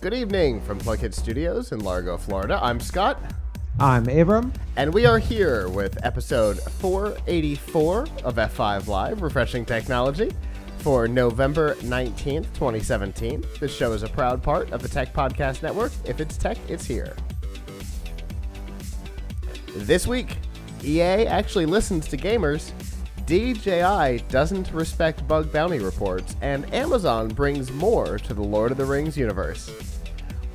Good evening from PLUGHITZ Studios in Largo, Florida. I'm Scott. I'm Abram. And we are here with episode 484 of F5 Live, Refreshing Technology, for November 19th, 2017. This show is a proud part of the Tech Podcast Network. If it's tech, it's here. This week, EA actually listens to gamers, DJI doesn't respect bug bounty reports, and Amazon brings more to the Lord of the Rings universe.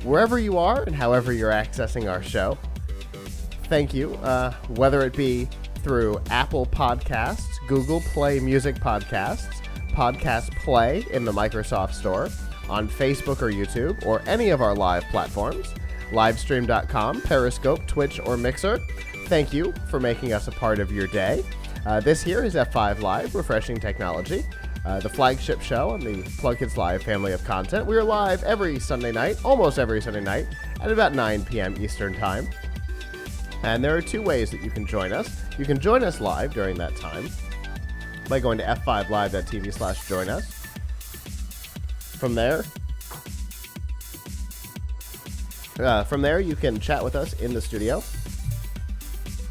Wherever you are and however you're accessing our show, thank you, whether it be through Apple Podcasts, Google Play Music Podcasts, Podcast Play in the Microsoft Store, on Facebook or YouTube, or any of our live platforms, livestream.com, Periscope, Twitch, or Mixer. Thank you for making us a part of your day. This here is F5 Live, Refreshing Technology, the flagship show on the PLUGHITZ Live family of content. We are live every Sunday night, almost every Sunday night, at about 9 p.m. Eastern Time. And there are two ways that you can join us. You can join us live during that time by going to f5live.tv/join us. From there, you can chat with us in the studio.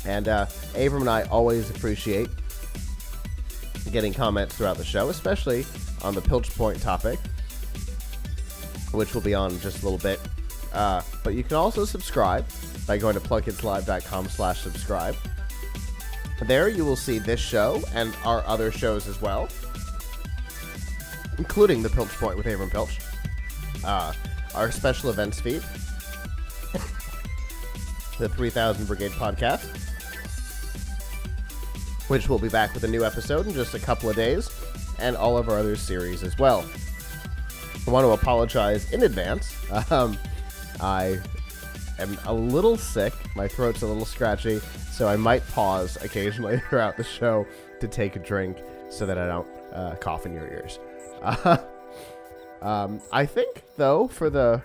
And Abram and I always appreciate getting comments throughout the show, especially on the Pilch Point topic, which will be on in just a little bit. But you can also subscribe by going to plughitzlive.com/subscribe. There you will see this show and our other shows as well, including the Pilch Point with Abram Pilch, our special events feed, the 3000 Brigade podcast, which will be back with a new episode in just a couple of days, and all of our other series as well. I want to apologize in advance. I am a little sick. My throat's a little scratchy, so I might pause occasionally throughout the show to take a drink so that I don't cough in your ears. I think, though, for the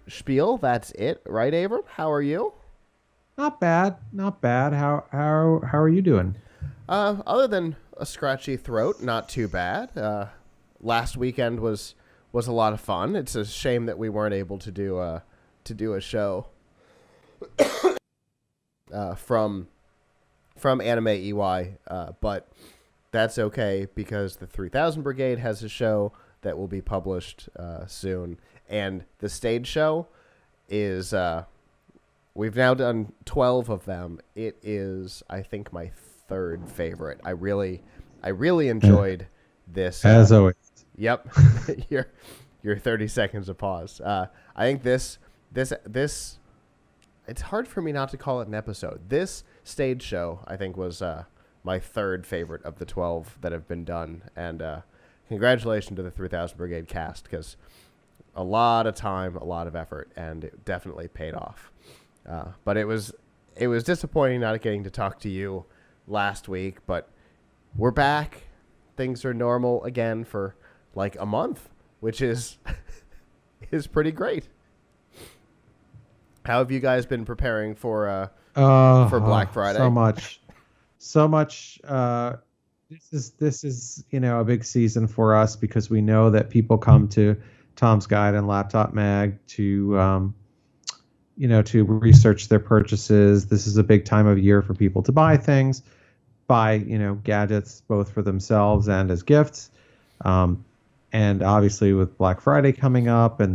spiel, that's it, right, Abram? How are you? Not bad. How are you doing? Other than a scratchy throat, not too bad. Last weekend was a lot of fun. It's a shame that we weren't able to do a show from Anime EY, but that's okay because the 3000 Brigade has a show that will be published soon, and the stage show is we've now done 12 of them. It is, I think, my third favorite. I really enjoyed this. As always. Yep. your 30 seconds of pause. I think this it's hard for me not to call it an episode. This stage show, I think, was my third favorite of the 12 that have been done. And congratulations to the 3000 Brigade cast, because a lot of time, a lot of effort, and it definitely paid off. But it was disappointing not getting to talk to you last week, but we're back. Things are normal again for like a month, which is pretty great. How have you guys been preparing for Black Friday? So much. This is a big season for us because we know that people come to Tom's Guide and Laptop Mag to research their purchases. This is a big time of year for people to buy things, gadgets, both for themselves and as gifts. And obviously with Black Friday coming up and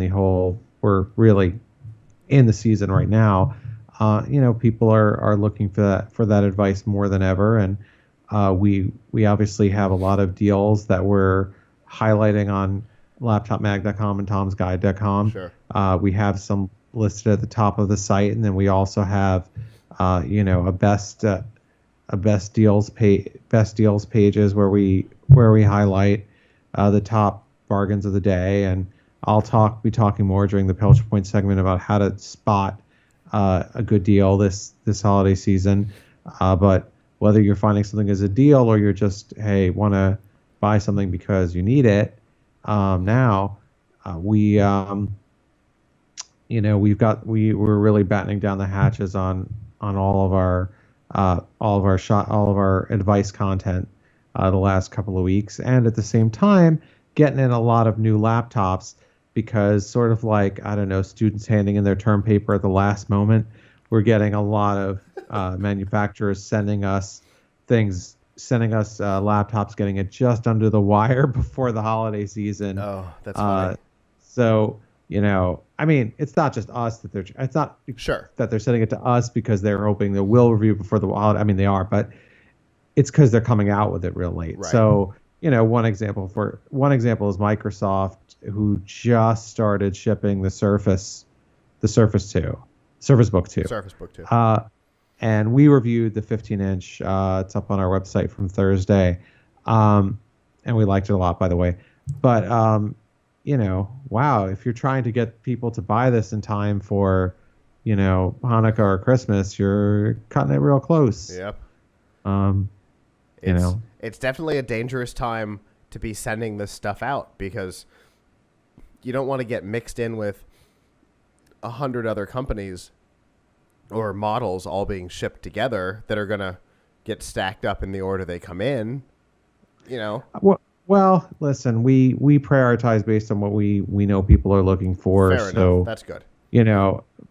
we're really in the season right now, people are looking for that advice more than ever. And we obviously have a lot of deals that we're highlighting on laptopmag.com and tomsguide.com. Sure. We have some listed at the top of the site, and then we also have a best deals pages where we highlight the top bargains of the day, and I'll be talking more during the Pilch Point segment about how to spot a good deal this holiday season. But whether you're finding something as a deal or you're just want to buy something because you need it, we're really battening down the hatches on all of our advice content the last couple of weeks, and at the same time getting in a lot of new laptops because sort of like, I don't know, students handing in their term paper at the last moment, we're getting a lot of manufacturers sending us laptops, getting it just under the wire before the holiday season. Oh, that's funny. So, I mean, it's not just us it's not Sure that they're sending it to us because they're hoping they will review before the holiday. I mean, they are, but it's because they're coming out with it real late. Right. So, one example is Microsoft, who just started shipping the Surface Book 2. Surface Book 2. And we reviewed the 15-inch. It's up on our website from Thursday, and we liked it a lot, by the way. But wow, if you're trying to get people to buy this in time for, Hanukkah or Christmas, you're cutting it real close. Yep. It's It's definitely a dangerous time to be sending this stuff out because you don't want to get mixed in with 100 other companies or models all being shipped together that are going to get stacked up in the order they come in, Well, listen, we prioritize based on what we know people are looking for. Fair enough. That's good.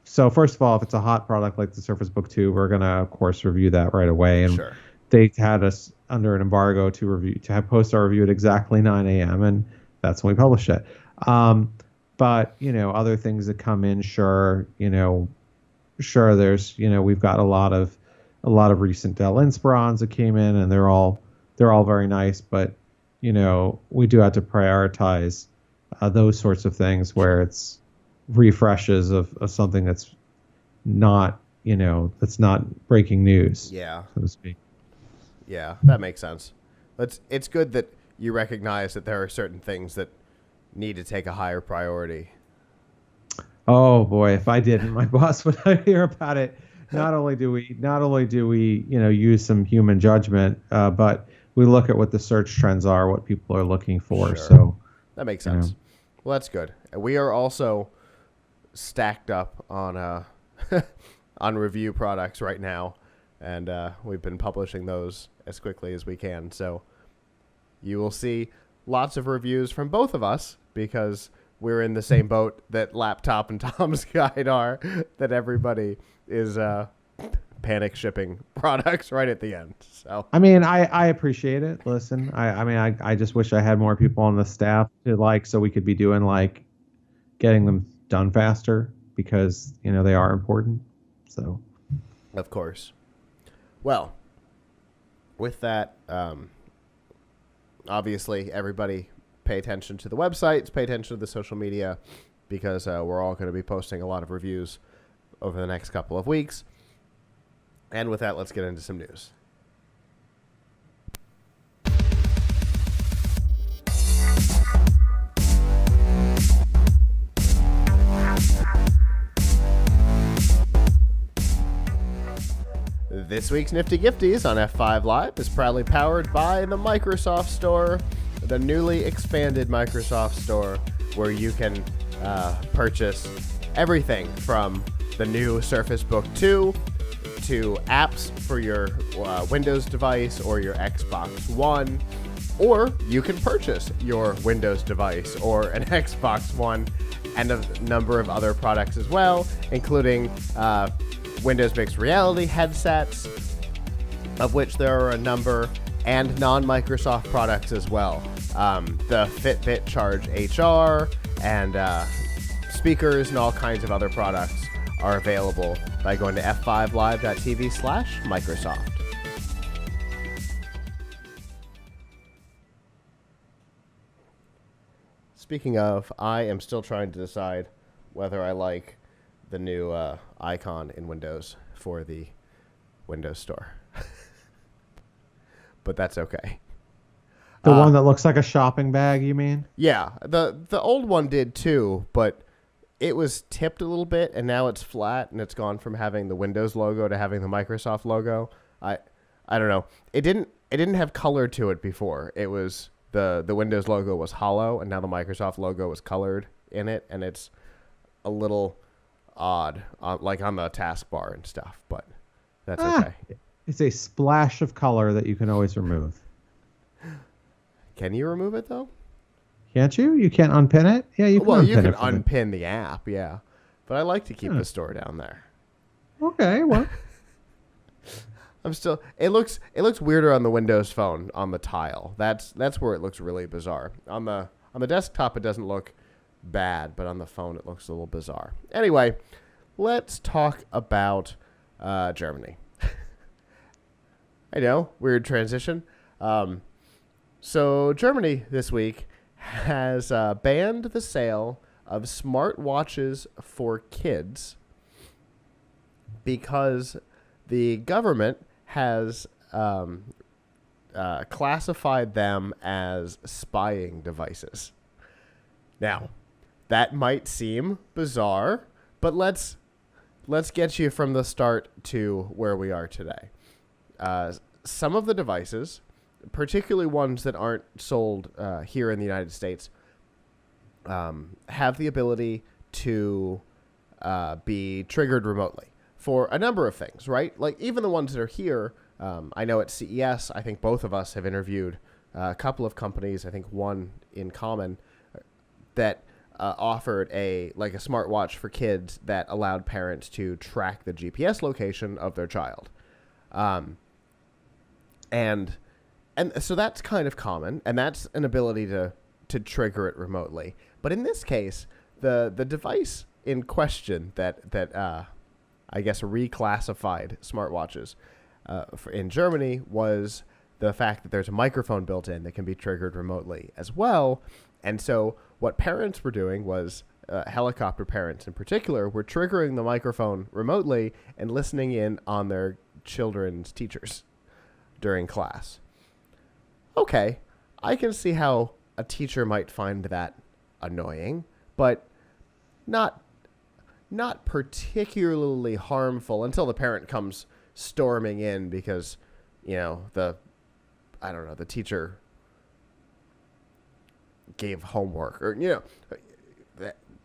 So first of all, if it's a hot product like the Surface Book 2, we're going to, of course, review that right away. And sure. They had us under an embargo to post our review at exactly 9 a.m. and that's when we published it. But other things that come in, sure, there's we've got a lot of recent Dell Inspirons that came in, and they're all very nice, but we do have to prioritize those sorts of things where it's refreshes of something that's not breaking news. Yeah. So to speak. Yeah, that makes sense. It's good that you recognize that there are certain things that need to take a higher priority. Oh boy, if I didn't, my boss would hear about it. Not only do we use some human judgment, but we look at what the search trends are, what people are looking for. Sure. So that makes sense. Well, that's good. We are also stacked up on on review products right now, and we've been publishing those as quickly as we can. So you will see lots of reviews from both of us because we're in the same boat that Laptop and Tom's Guide are, that everybody is panic shipping products right at the end. So I mean, I appreciate it. Listen, I just wish I had more people on the staff so we could be doing getting them done faster because they are important. So of course. Well, with that, obviously everybody pay attention to the websites, pay attention to the social media, because we're all going to be posting a lot of reviews over the next couple of weeks. And with that, let's get into some news. This week's Nifty Gifties on F5 Live is proudly powered by the Microsoft Store, the newly expanded Microsoft Store, where you can purchase everything from the new Surface Book 2 to apps for your Windows device or your Xbox One, or you can purchase your Windows device or an Xbox One and a number of other products as well, including Windows Mixed Reality headsets, of which there are a number, and non-Microsoft products as well. The Fitbit Charge HR and speakers and all kinds of other products are available by going to f5live.tv/Microsoft. Speaking of, I am still trying to decide whether I like the new icon in Windows for the Windows Store. But that's okay. The one that looks like a shopping bag, you mean? Yeah, the old one did too, but it was tipped a little bit, and now it's flat, and it's gone from having the Windows logo to having the Microsoft logo. I don't know. It didn't have color to it before. It was the Windows logo was hollow, and now the Microsoft logo is colored in it, and it's a little odd, like on the taskbar and stuff. But that's okay. It's a splash of color that you can always remove. Can you remove it though? Can't you? You can't unpin it? Yeah, you can Well, unpin you can it. unpin the app, yeah. But I like to keep Huh. the store down there. Okay, well. I'm still. It looks weirder on the Windows Phone on the tile. That's where it looks really bizarre. On the desktop, it doesn't look bad, but on the phone, it looks a little bizarre. Anyway, let's talk about Germany. I know, weird transition. So Germany this week has banned the sale of smartwatches for kids because the government has classified them as spying devices. Now, that might seem bizarre, but let's get you from the start to where we are today. Some of the devices, particularly ones that aren't sold here in the United States, have the ability to be triggered remotely for a number of things, right? Like even the ones that are here, I know at CES, I think both of us have interviewed a couple of companies, I think one in common, that offered a smartwatch for kids that allowed parents to track the GPS location of their child. And so that's kind of common, and that's an ability to trigger it remotely. But in this case, the device in question that I guess reclassified smartwatches in Germany was the fact that there's a microphone built in that can be triggered remotely as well. And so what parents were doing was, helicopter parents in particular, were triggering the microphone remotely and listening in on their children's teachers during class. Okay, I can see how a teacher might find that annoying, but not particularly harmful until the parent comes storming in because, the teacher gave homework or,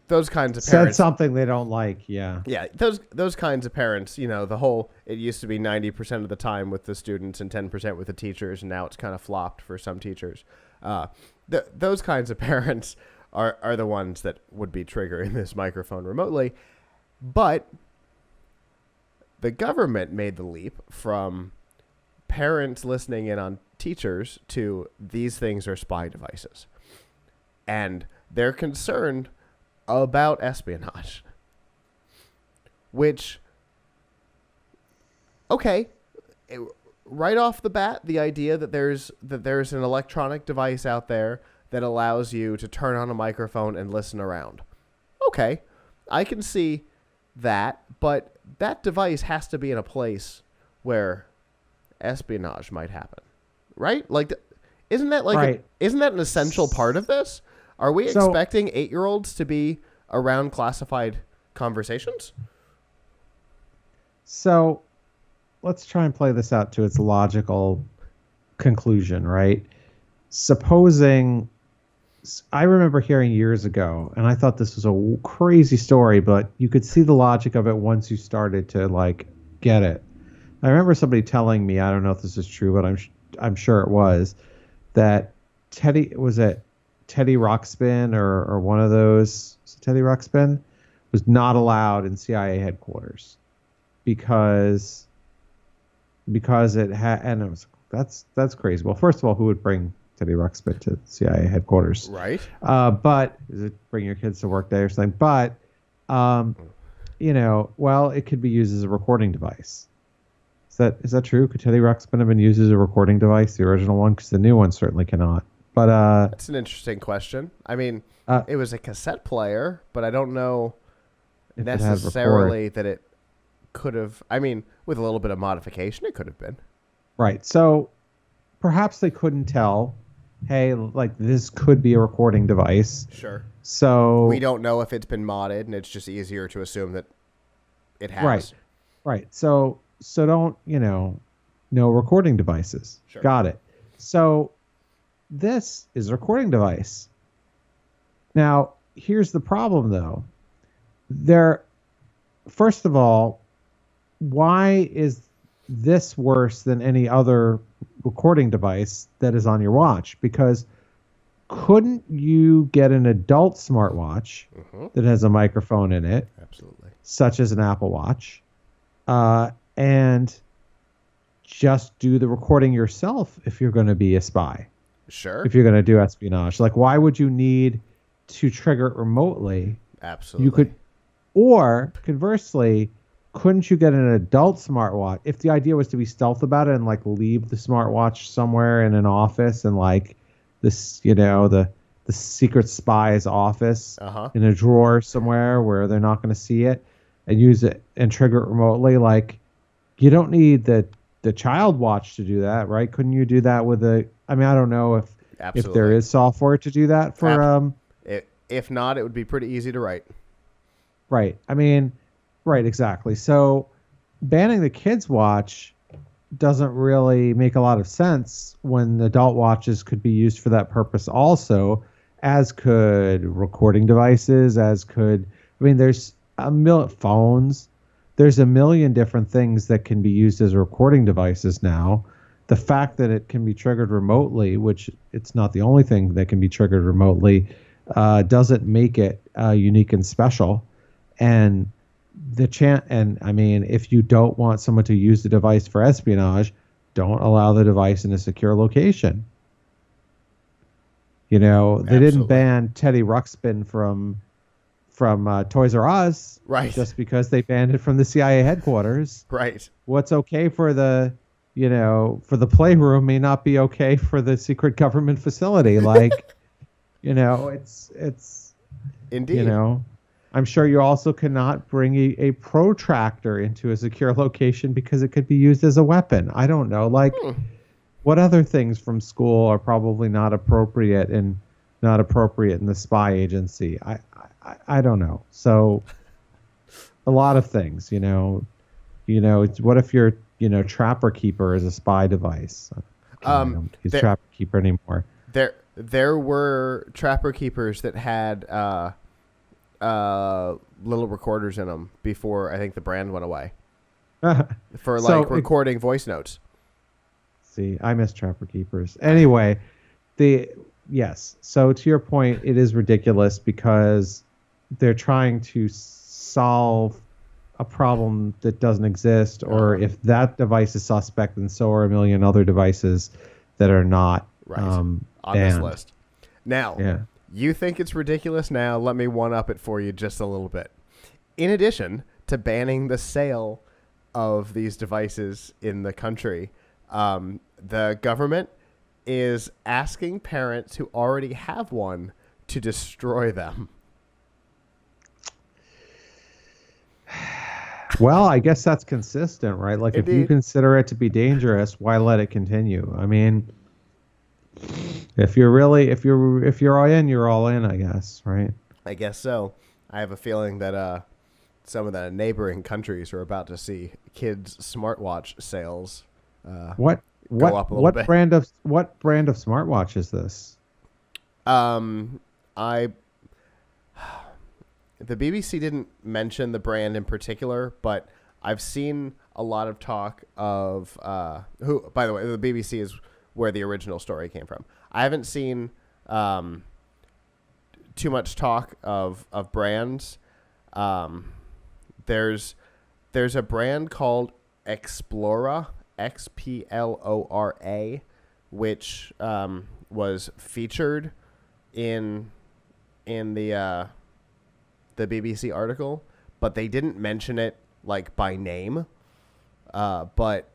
those kinds of parents. Said something they don't like, yeah. Yeah, those kinds of parents, it used to be 90% of the time with the students and 10% with the teachers, and now it's kind of flopped for some teachers. Those kinds of parents are the ones that would be triggering this microphone remotely. But the government made the leap from parents listening in on teachers to these things are spy devices. And they're concerned about espionage. Which, okay, right off the bat, the idea that there's an electronic device out there that allows you to turn on a microphone and listen around. Okay, I can see that, but that device has to be in a place where espionage might happen, right? Like, isn't that right. Isn't that an essential part of this? Are we expecting 8-year-olds to be around classified conversations? So let's try and play this out to its logical conclusion, right? Supposing, I remember hearing years ago, and I thought this was a crazy story, but you could see the logic of it once you started to get it. I remember somebody telling me, I don't know if this is true, but I'm sure it was, that Teddy Ruxpin or one of those, Teddy Ruxpin, was not allowed in CIA headquarters because it had, and it was, that's crazy. Well, first of all, who would bring Teddy Ruxpin to CIA headquarters? Right. But is it bring your kids to work day or something? But, it could be used as a recording device. Is that true? Could Teddy Ruxpin have been used as a recording device, the original one? Because the new one certainly cannot. But that's an interesting question. I mean, it was a cassette player, but I don't know necessarily that it could have. I mean, with a little bit of modification, it could have been. Right. So perhaps they couldn't tell. Hey, this could be a recording device. Sure. So we don't know if it's been modded, and it's just easier to assume that it has. Right. So don't, no recording devices. Sure. Got it. So this is a recording device. Now, here's the problem, though. First of all, why is this worse than any other recording device that is on your watch? Because couldn't you get an adult smartwatch Mm-hmm. that has a microphone in it, Absolutely. such as an Apple Watch, and just do the recording yourself if you're going to be a spy, Sure. if you're going to do espionage? Like, why would you need to trigger it remotely? Absolutely. You could, or conversely, couldn't you get an adult smartwatch if the idea was to be stealth about it and like leave the smartwatch somewhere in an office and like this, the secret spy's office in a drawer somewhere where they're not going to see it, and use it and trigger it remotely? Like, you don't need the child watch to do that, right? Couldn't you do that with I don't know if there is software to do that for if not, it would be pretty easy to write. Right. Right, exactly. So banning the kids watch doesn't really make a lot of sense when adult watches could be used for that purpose also, as could recording devices, there's a million phones. There's a million different things that can be used as recording devices now. The fact that it can be triggered remotely, which it's not the only thing that can be triggered remotely, doesn't make it unique and special. And if you don't want someone to use the device for espionage, don't allow the device in a secure location. They didn't ban Teddy Ruxpin from Toys R Us, right? Just because they banned it from the CIA headquarters, right? What's okay for the playroom may not be okay for the secret government facility. Like, it's indeed. I'm sure you also cannot bring a protractor into a secure location because it could be used as a weapon. I don't know. Like, what other things from school are probably not appropriate in the spy agency? I don't know. So a lot of things, what if your, Trapper Keeper is a spy device? I don't use Trapper Keeper anymore. There were Trapper Keepers that had little recorders in them before I think the brand went away for recording voice notes. See, I miss Trapper Keepers. Anyway, so to your point, it is ridiculous because they're trying to solve a problem that doesn't exist, or if that device is suspect, then so are a million other devices that are not on this list. Now, you think it's ridiculous? Now, let me one-up it for you just a little bit. In addition to banning the sale of these devices in the country, the government is asking parents who already have one to destroy them. Well, I guess that's consistent, right? Like, Indeed. If you consider it to be dangerous, why let it continue? If you're all in, you're all in, I guess, right? I guess so. I have a feeling that some of the neighboring countries are about to see kids' smartwatch sales go up a little bit. What brand of smartwatch is this? The BBC didn't mention the brand in particular, but I've seen a lot of talk of who. By the way, the BBC is where the original story came from. I haven't seen too much talk of brands. There's a brand called Explora, Xplora, which was featured in the BBC article, but they didn't mention it like by name. But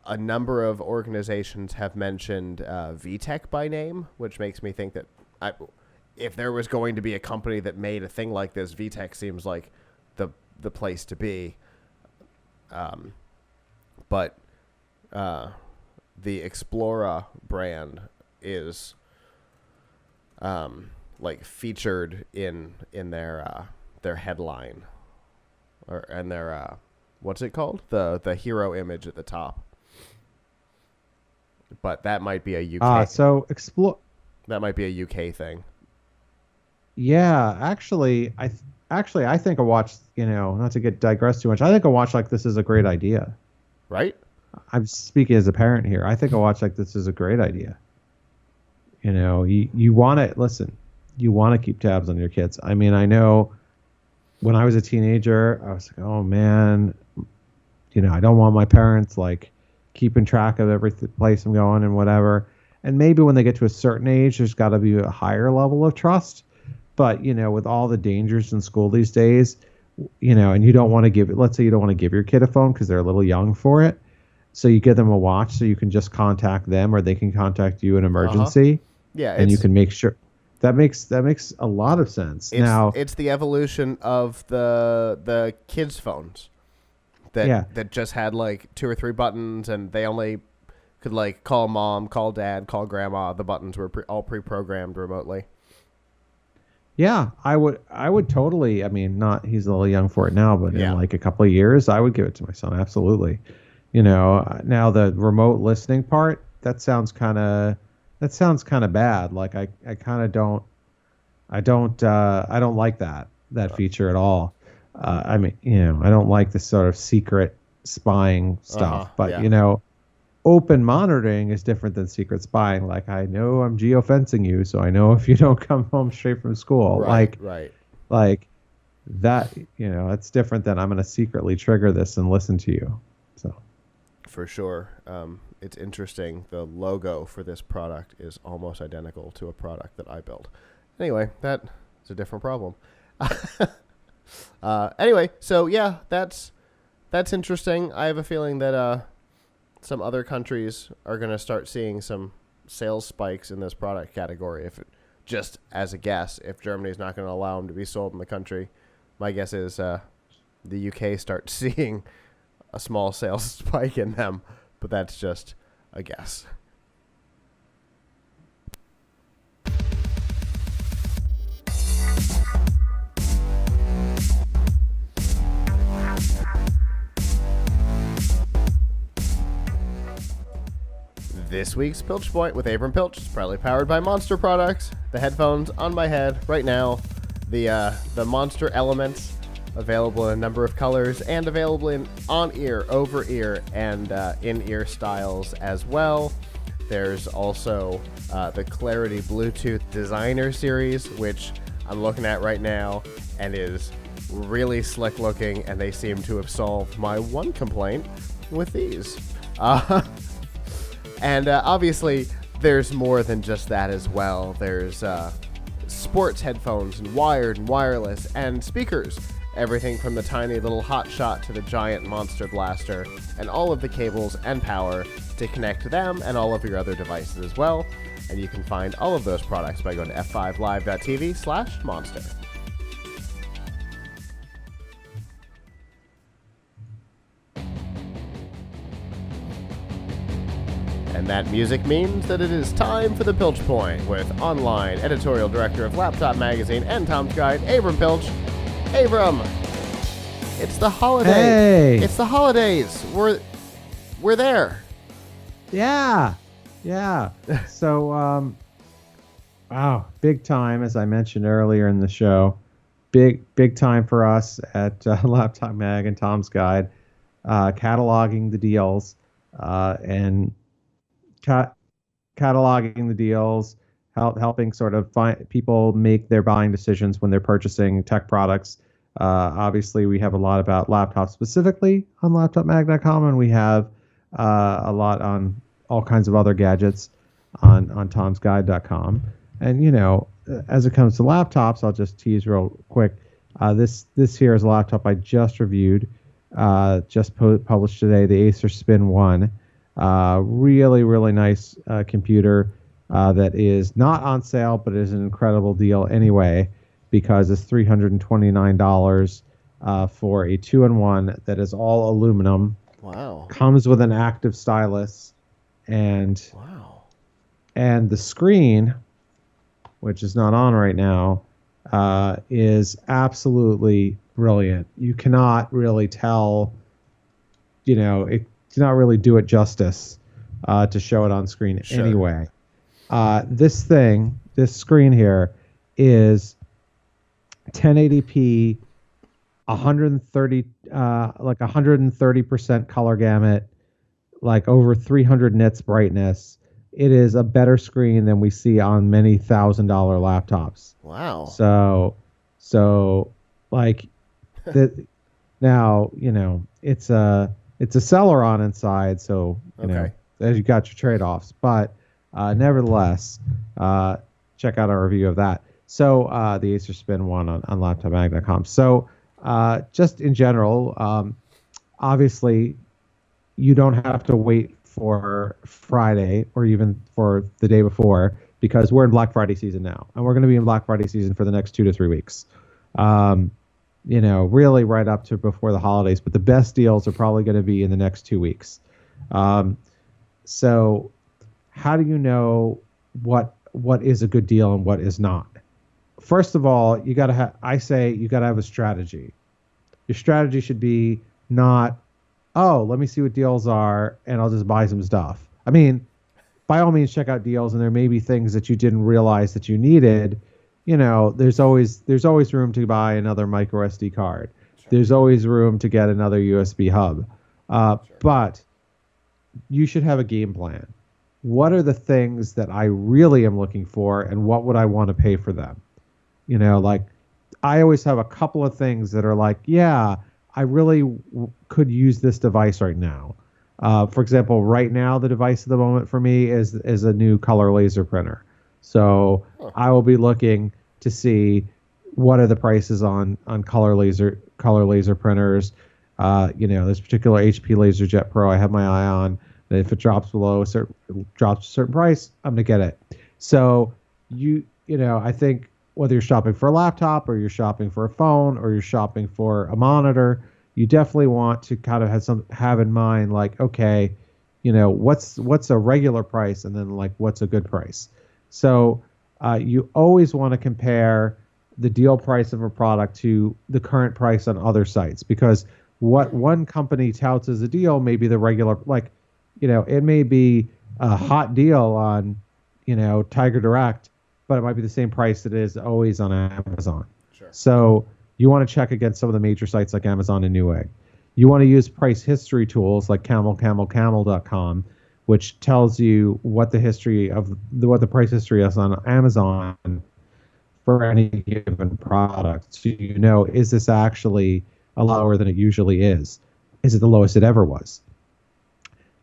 a number of organizations have mentioned VTech by name, which makes me think that if there was going to be a company that made a thing like this, VTech seems like the place to be. But the Explora brand is like featured in their headline and their what's it called? The hero image at the top. But that might be a UK. That might be a UK thing. Yeah, actually, I think a watch. Not to digress too much. I think a watch like this is a great idea. Right. I'm speaking as a parent here. I think a watch like this is a great idea. You want to listen. You want to keep tabs on your kids. I mean, I know when I was a teenager, I was like, oh man, I don't want my parents like keeping track of every place I'm going and whatever. And maybe when they get to a certain age, there's got to be a higher level of trust. But, with all the dangers in school these days, and you don't want to let's say you don't want to give your kid a phone because they're a little young for it. So you give them a watch so you can just contact them or they can contact you in emergency. Yeah. And you can make sure that makes a lot of sense. It's the evolution of the kids' phones that just had like 2 or 3 buttons and they only could like call mom, call dad, call grandma. The buttons were all pre-programmed remotely. Yeah, I would totally. I mean, he's a little young for it now, but in like a couple of years, I would give it to my son. Absolutely. Now the remote listening part, that sounds kind of bad. Like I kind of don't like that feature at all. I mean, I don't like this sort of secret spying stuff, but open monitoring is different than secret spying. Like, I know I'm geofencing you, so I know if you don't come home straight from school. Right. Like that, it's different than I'm going to secretly trigger this and listen to you. So, for sure. It's interesting. The logo for this product is almost identical to a product that I built. Anyway, that is a different problem. Anyway, so yeah, that's interesting. I have a feeling that some other countries are going to start seeing some sales spikes in this product category. Just as a guess, if Germany's not going to allow them to be sold in the country, my guess is the UK starts seeing a small sales spike in them, but that's just a guess. This week's Pilch Point with Abram Pilch is proudly powered by Monster Products. The headphones on my head right now. The Monster Elements, available in a number of colors and available in on-ear, over-ear, and in-ear styles as well. There's also the Clarity Bluetooth Designer Series, which I'm looking at right now and is really slick looking, and they seem to have solved my one complaint with these. And obviously, there's more than just that as well. There's sports headphones and wired and wireless and speakers. Everything from the tiny little hotshot to the giant monster blaster, and all of the cables and power to connect to them and all of your other devices as well. And you can find all of those products by going to f5live.tv/monster. And that music means that it is time for the Pilch Point with online editorial director of Laptop Magazine and Tom's Guide, Abram Pilch. Abram, it's the holiday. Hey. It's the holidays. We're there. Yeah. So, wow, big time, as I mentioned earlier in the show. Big time for us at Laptop Mag and Tom's Guide, cataloging the deals and cataloging the deals, helping sort of people make their buying decisions when they're purchasing tech products. Obviously, we have a lot about laptops specifically on laptopmag.com, and we have a lot on all kinds of other gadgets on tomsguide.com. And, as it comes to laptops, I'll just tease real quick. This here is a laptop I just reviewed, just published today, the Acer Spin 1. Really, really nice computer that is not on sale, but is an incredible deal anyway, because it's $329 for a 2-in-1 that is all aluminum. Wow. Comes with an active stylus, and wow. And the screen, which is not on right now, is absolutely brilliant. You cannot really tell, it does not really do it justice to show it on screen anyway. This screen here is 1080p, 130% color gamut, like over 300 nits brightness, it is a better screen than we see on many $1,000 laptops. Wow. So like the now, it's a Celeron inside, so as you got your trade-offs, but nevertheless, check out our review of that. So the Acer Spin one on laptopmag.com. So just in general, obviously you don't have to wait for Friday or even for the day before, because we're in Black Friday season now, and we're going to be in Black Friday season for the next 2 to 3 weeks. Really right up to before the holidays, but the best deals are probably going to be in the next 2 weeks. So how do you know what is a good deal and what is not? First of all, you got to have a strategy. Your strategy should be not, oh, let me see what deals are and I'll just buy some stuff. I mean, by all means, check out deals, and there may be things that you didn't realize that you needed. There's always room to buy another micro SD card. Sure. There's always room to get another USB hub. Sure. But you should have a game plan. What are the things that I really am looking for, and what would I want to pay for them? Like I always have a couple of things that are like, yeah, I really could use this device right now. For example, right now, the device of the moment for me is a new color laser printer. So I will be looking to see what are the prices on color laser printers. This particular HP LaserJet Pro I have my eye on. And if it drops below a certain price, I'm gonna get it. So I think whether you're shopping for a laptop or you're shopping for a phone or you're shopping for a monitor, you definitely want to kind of have in mind, like, okay, what's a regular price, and then like what's a good price. So you always want to compare the deal price of a product to the current price on other sites, because what one company touts as a deal may be the regular, like, it may be a hot deal on, Tiger Direct, but it might be the same price it is always on Amazon. Sure. So you want to check against some of the major sites like Amazon and Newegg. You want to use price history tools like camel.com, which tells you what the price history is on Amazon for any given product. So is this actually a lot lower than it usually is? Is it the lowest it ever was?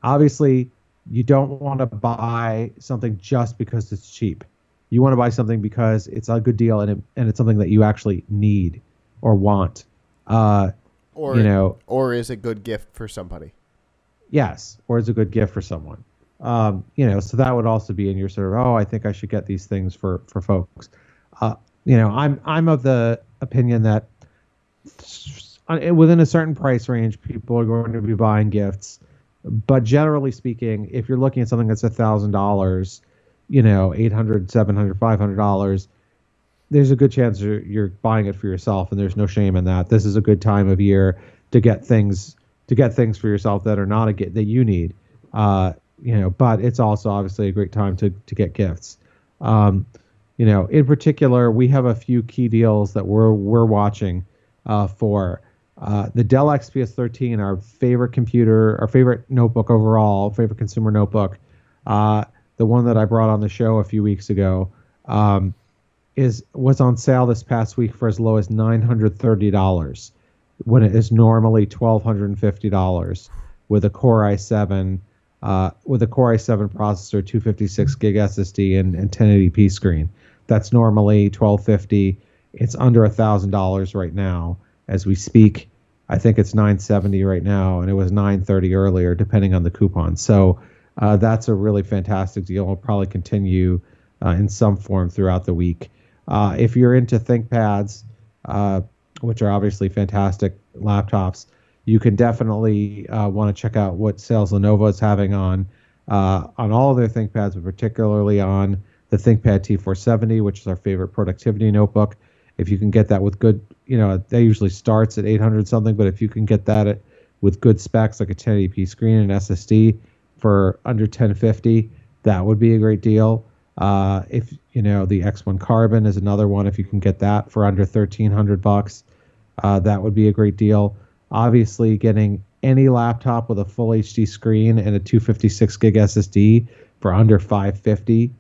Obviously, you don't want to buy something just because it's cheap. You want to buy something because it's a good deal and it's something that you actually need or want. Or is a good gift for somebody. Yes, or is a good gift for someone. So that would also be in your sort of, I think I should get these things for folks. I'm of the opinion that within a certain price range, people are going to be buying gifts. But generally speaking, if you're looking at something that's $1,000, $800, $700, $500, there's a good chance you're buying it for yourself, and there's no shame in that. This is a good time of year to get things for yourself that are not that you need. But it's also obviously a great time to get gifts. In particular, we have a few key deals that we're watching for. The Dell XPS 13, our favorite computer, our favorite notebook overall, favorite consumer notebook, the one that I brought on the show a few weeks ago, was on sale this past week for as low as $930 when it is normally $1,250 with a Core i7 processor, 256 gig SSD, and 1080p screen. That's normally $1,250. It's under $1,000 right now as we speak. I think it's $970 right now, and it was $930 earlier, depending on the coupon. So that's a really fantastic deal. It'll probably continue in some form throughout the week. If you're into ThinkPads, which are obviously fantastic laptops, you can definitely want to check out what sales Lenovo is having on all of their ThinkPads, but particularly on the ThinkPad T470, which is our favorite productivity notebook. If you can get that with good, that usually starts at 800 something, but if you can get that with good specs like a 1080p screen and SSD for under 1050, that would be a great deal. If the X1 Carbon is another one. If you can get that for under $1,300, that would be a great deal. Obviously, getting any laptop with a full HD screen and a 256 gig SSD for under 550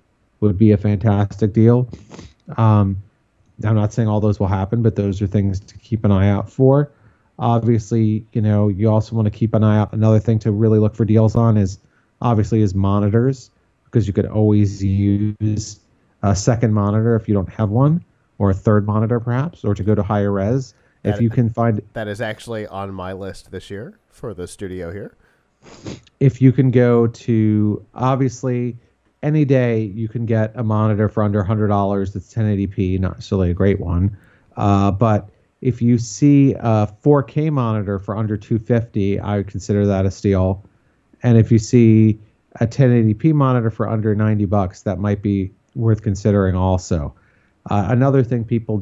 would be a fantastic deal. I'm not saying all those will happen, but those are things to keep an eye out for. Obviously, you also want to keep an eye out. Another thing to really look for deals on is monitors, because you could always use a second monitor if you don't have one, or a third monitor perhaps, or to go to higher res. If you can find, that is actually on my list this year for the studio here. If you can go to, obviously, any day you can get a monitor for under $100 that's 1080p, not necessarily a great one, but if you see a 4K monitor for under $250, I would consider that a steal. And if you see a 1080p monitor for under $90, that might be worth considering also. Another thing people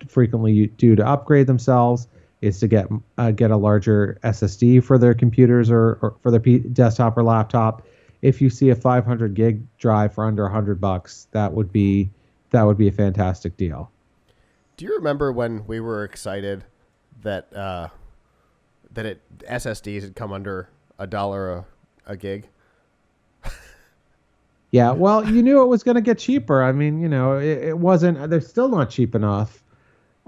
frequently do to upgrade themselves is to get a larger SSD for their computers or for their desktop or laptop. If you see a 500 gig drive for under $100, that would be a fantastic deal. Do you remember when we were excited that SSDs had come under $1 a gig? Yeah, well, you knew it was going to get cheaper. I mean, it wasn't. They're still not cheap enough,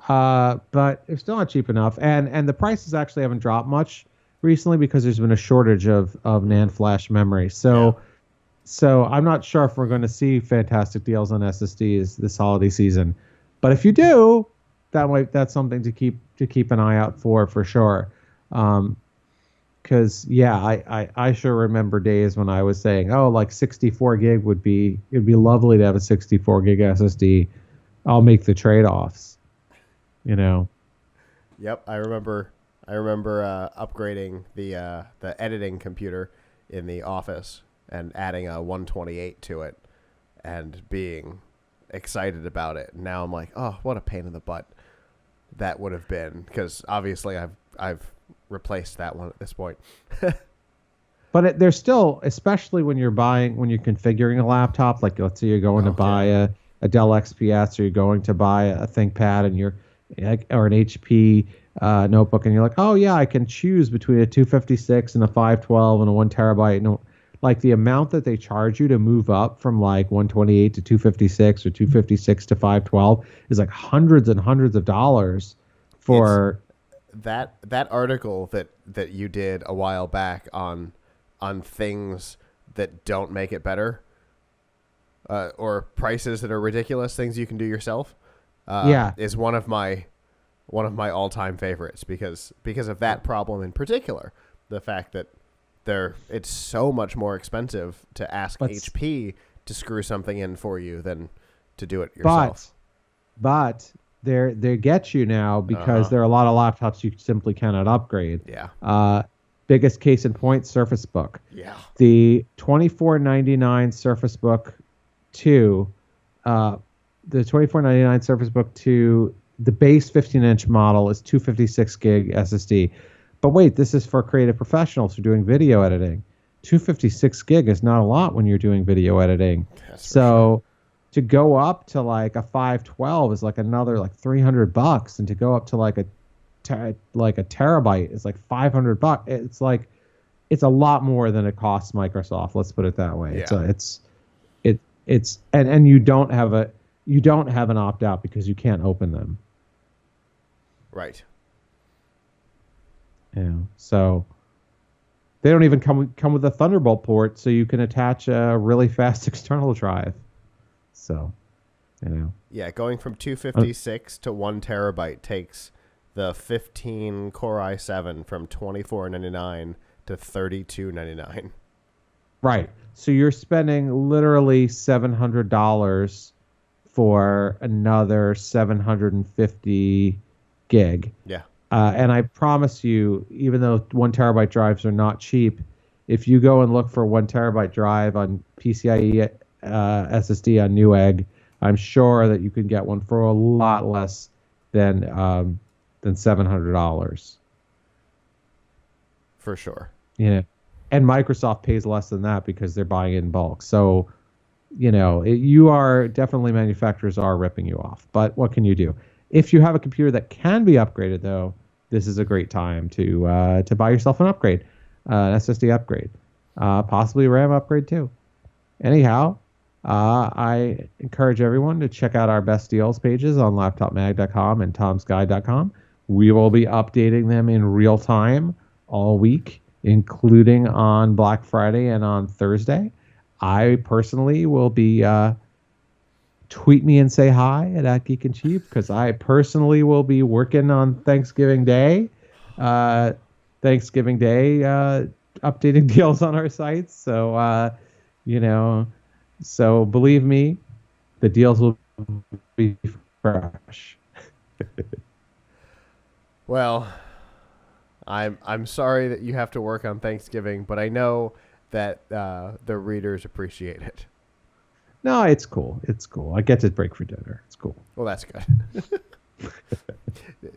but they're still not cheap enough. And the prices actually haven't dropped much recently because there's been a shortage of NAND flash memory. So I'm not sure if we're going to see fantastic deals on SSDs this holiday season. But if you do, that's something to keep an eye out for sure. Because I sure remember days when I was saying, like 64 gig it'd be lovely to have a 64 gig SSD. I'll make the trade-offs. Yep, I remember upgrading the editing computer in the office and adding a 128 to it and being excited about it. Now I'm like, oh, what a pain in the butt that would have been, because obviously I've replaced that one at this point. But there's still, especially when you're configuring a laptop, like let's say you're going to buy a Dell XPS, or you're going to buy a ThinkPad or an HP notebook, and you're like, oh yeah, I can choose between a 256 and a 512 and a 1 terabyte. Like the amount that they charge you to move up from like 128 to 256 or 256 to 512 is like hundreds and hundreds of dollars for that article that you did a while back on things that don't make it better, or prices that are ridiculous, things you can do yourself. Is one of my all-time favorites because of that problem in particular. The fact that it's so much more expensive to ask HP to screw something in for you than to do it yourself. But they get you now because there are a lot of laptops you simply cannot upgrade. Yeah. Biggest case in point, Surface Book. Yeah. The $24.99 Surface Book 2, the $24.99 Surface Book 2, the base 15-inch model is 256 gig SSD. But wait, this is for creative professionals who are doing video editing. 256 gig is not a lot when you're doing video editing. So to go up to like a 512 is like another like $300, and to go up to like a terabyte is like $500. It's a lot more than it costs Microsoft. Let's put it that way. Yeah. And you don't have an opt out because you can't open them. Right. So they don't even come with a Thunderbolt port, so you can attach a really fast external drive. So, Yeah, going from 256 to 1 terabyte takes the 15 Core i7 from $24.99 to $32.99. Right. So you're spending literally $700 for another 750 gig. Yeah. And I promise you, even though 1 terabyte drives are not cheap, if you go and look for 1 terabyte drive on PCIe SSD on Newegg, I'm sure that you can get one for a lot less than $700. For sure. And Microsoft pays less than that because they're buying it in bulk. So, manufacturers are ripping you off. But what can you do? If you have a computer that can be upgraded, though, this is a great time to buy yourself an upgrade, an SSD upgrade, possibly a RAM upgrade too. Anyhow, I encourage everyone to check out our best deals pages on laptopmag.com and tomsguide.com. We will be updating them in real time all week, including on Black Friday and on Thursday. I personally will be tweet me and say hi at Geek and Cheap, because I personally will be working on Thanksgiving Day. Updating deals on our sites. So, so believe me, the deals will be fresh. Well, I'm sorry that you have to work on Thanksgiving, but I know that the readers appreciate it. No, it's cool. It's cool. I get to break for dinner. It's cool. Well, that's good.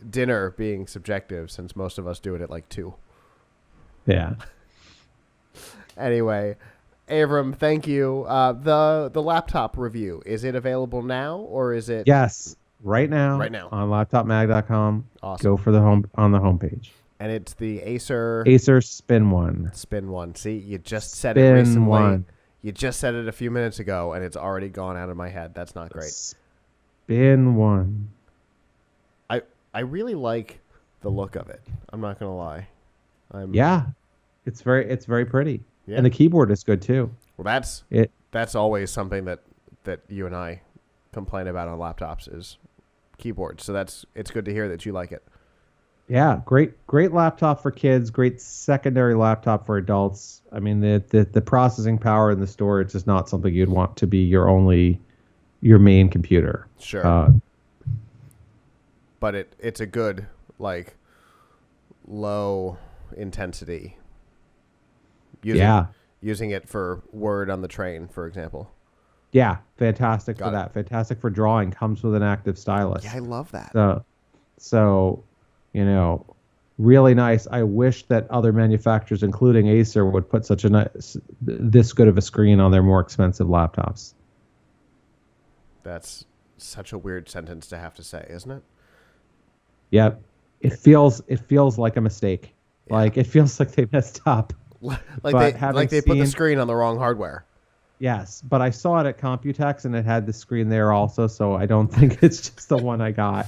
Dinner being subjective, since most of us do it at like 2. Yeah. Anyway, Avram, thank you. The laptop review, is it available now, or is it? Yes, right now. Right now on laptopmag.com. Awesome. Go for the homepage. And it's the Acer Spin 1. Spin 1. See, you just said it recently. Spin 1. You just said it a few minutes ago, and it's already gone out of my head. That's not great. Spin 1. I really like the look of it. I'm not gonna lie. Yeah, it's very pretty, yeah. And the keyboard is good too. Well, that's always something that you and I complain about on laptops is keyboards. So it's good to hear that you like it. Yeah, great laptop for kids. Great secondary laptop for adults. I mean, the processing power in the storage is not something you'd want to be your main computer. Sure. But it's a good, like, low intensity. Using it for Word on the train, for example. Yeah, fantastic for that. Fantastic for drawing. Comes with an active stylus. Yeah, I love that. So, really nice. I wish that other manufacturers, including Acer, would put this good of a screen on their more expensive laptops. That's such a weird sentence to have to say, isn't it? Yep. It feels like a mistake. Yeah. Like it feels like they messed up. Like they put the screen on the wrong hardware. Yes, but I saw it at Computex and it had the screen there also, so I don't think it's just the one I got.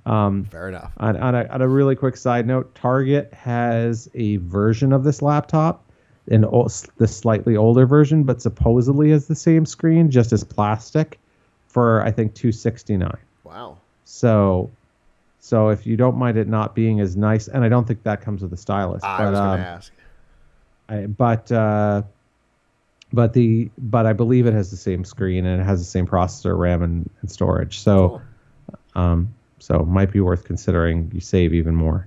Fair enough. On a really quick side note, Target has a version of this laptop, the slightly older version, but supposedly has the same screen, just as plastic, for I think $269. Wow. So if you don't mind it not being as nice, and I don't think that comes with a stylus. I was going to ask. But I believe it has the same screen and it has the same processor, RAM, and storage. So, cool. So it might be worth considering. You save even more.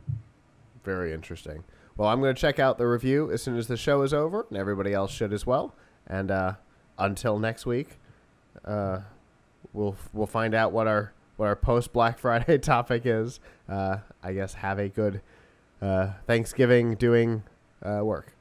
Very interesting. Well, I'm going to check out the review as soon as the show is over, and everybody else should as well. And until next week, we'll find out what our post Black Friday topic is. I guess have a good Thanksgiving doing work.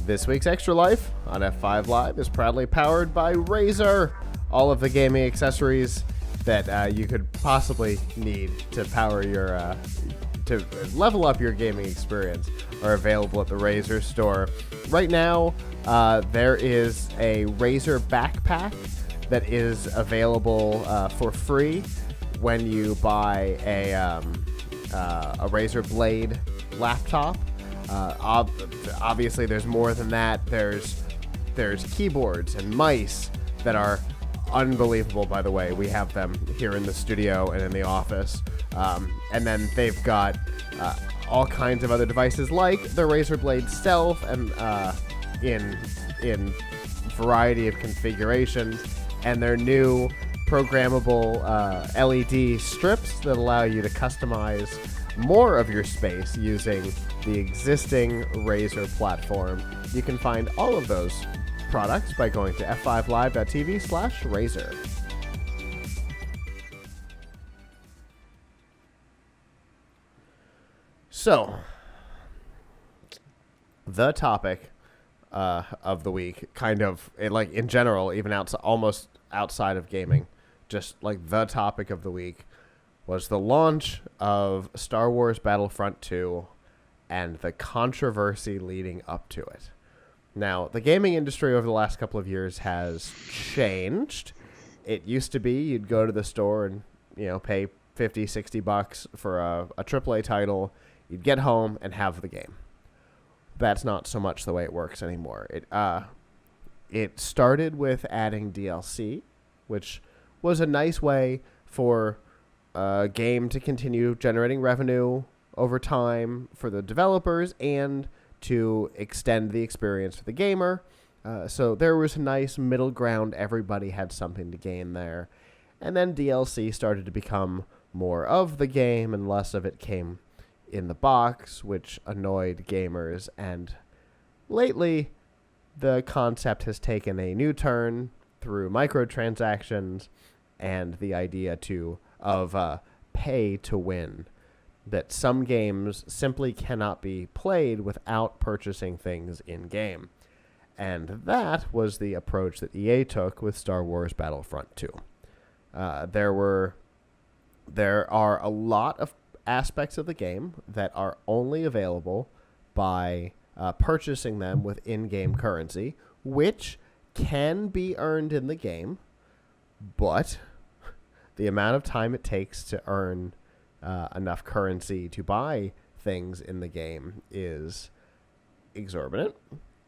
This week's Extra Life on F5 Live is proudly powered by Razer. All of the gaming accessories that you could possibly need to power your to level up your gaming experience are available at the Razer store. Right now, there is a Razer backpack that is available for free when you buy a Razer Blade laptop. Obviously, there's more than that. There's keyboards and mice that are unbelievable, by the way. We have them here in the studio and in the office. And then they've got all kinds of other devices like the Razer Blade Stealth and in variety of configurations, and their new programmable LED strips that allow you to customize more of your space using the existing Razer platform. You can find all of those products by going to f5live.tv/Razer. So, the topic of the week, kind of like in general, even almost outside of gaming, just like the topic of the week was the launch of Star Wars Battlefront 2 and the controversy leading up to it. Now, the gaming industry over the last couple of years has changed. It used to be you'd go to the store and, pay $50-$60 for a AAA title. You'd get home and have the game. That's not so much the way it works anymore. It started with adding DLC, which was a nice way for a game to continue generating revenue over time for the developers and to extend the experience for the gamer. So there was a nice middle ground. Everybody had something to gain there. And then DLC started to become more of the game and less of it came in the box, which annoyed gamers. And lately, the concept has taken a new turn through microtransactions and the idea of pay to win. That some games simply cannot be played without purchasing things in-game. And that was the approach that EA took with Star Wars Battlefront 2. There are a lot of aspects of the game that are only available by purchasing them with in-game currency, which can be earned in the game, but the amount of time it takes to earn enough currency to buy things in the game is exorbitant.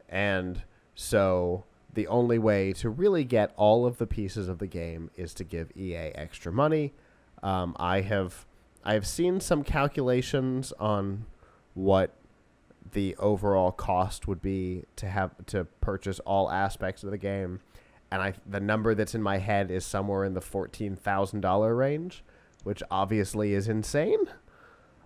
And so the only way to really get all of the pieces of the game is to give EA extra money. I've seen some calculations on what the overall cost would be to purchase all aspects of the game, and the number that's in my head is somewhere in the $14,000 range, which obviously is insane.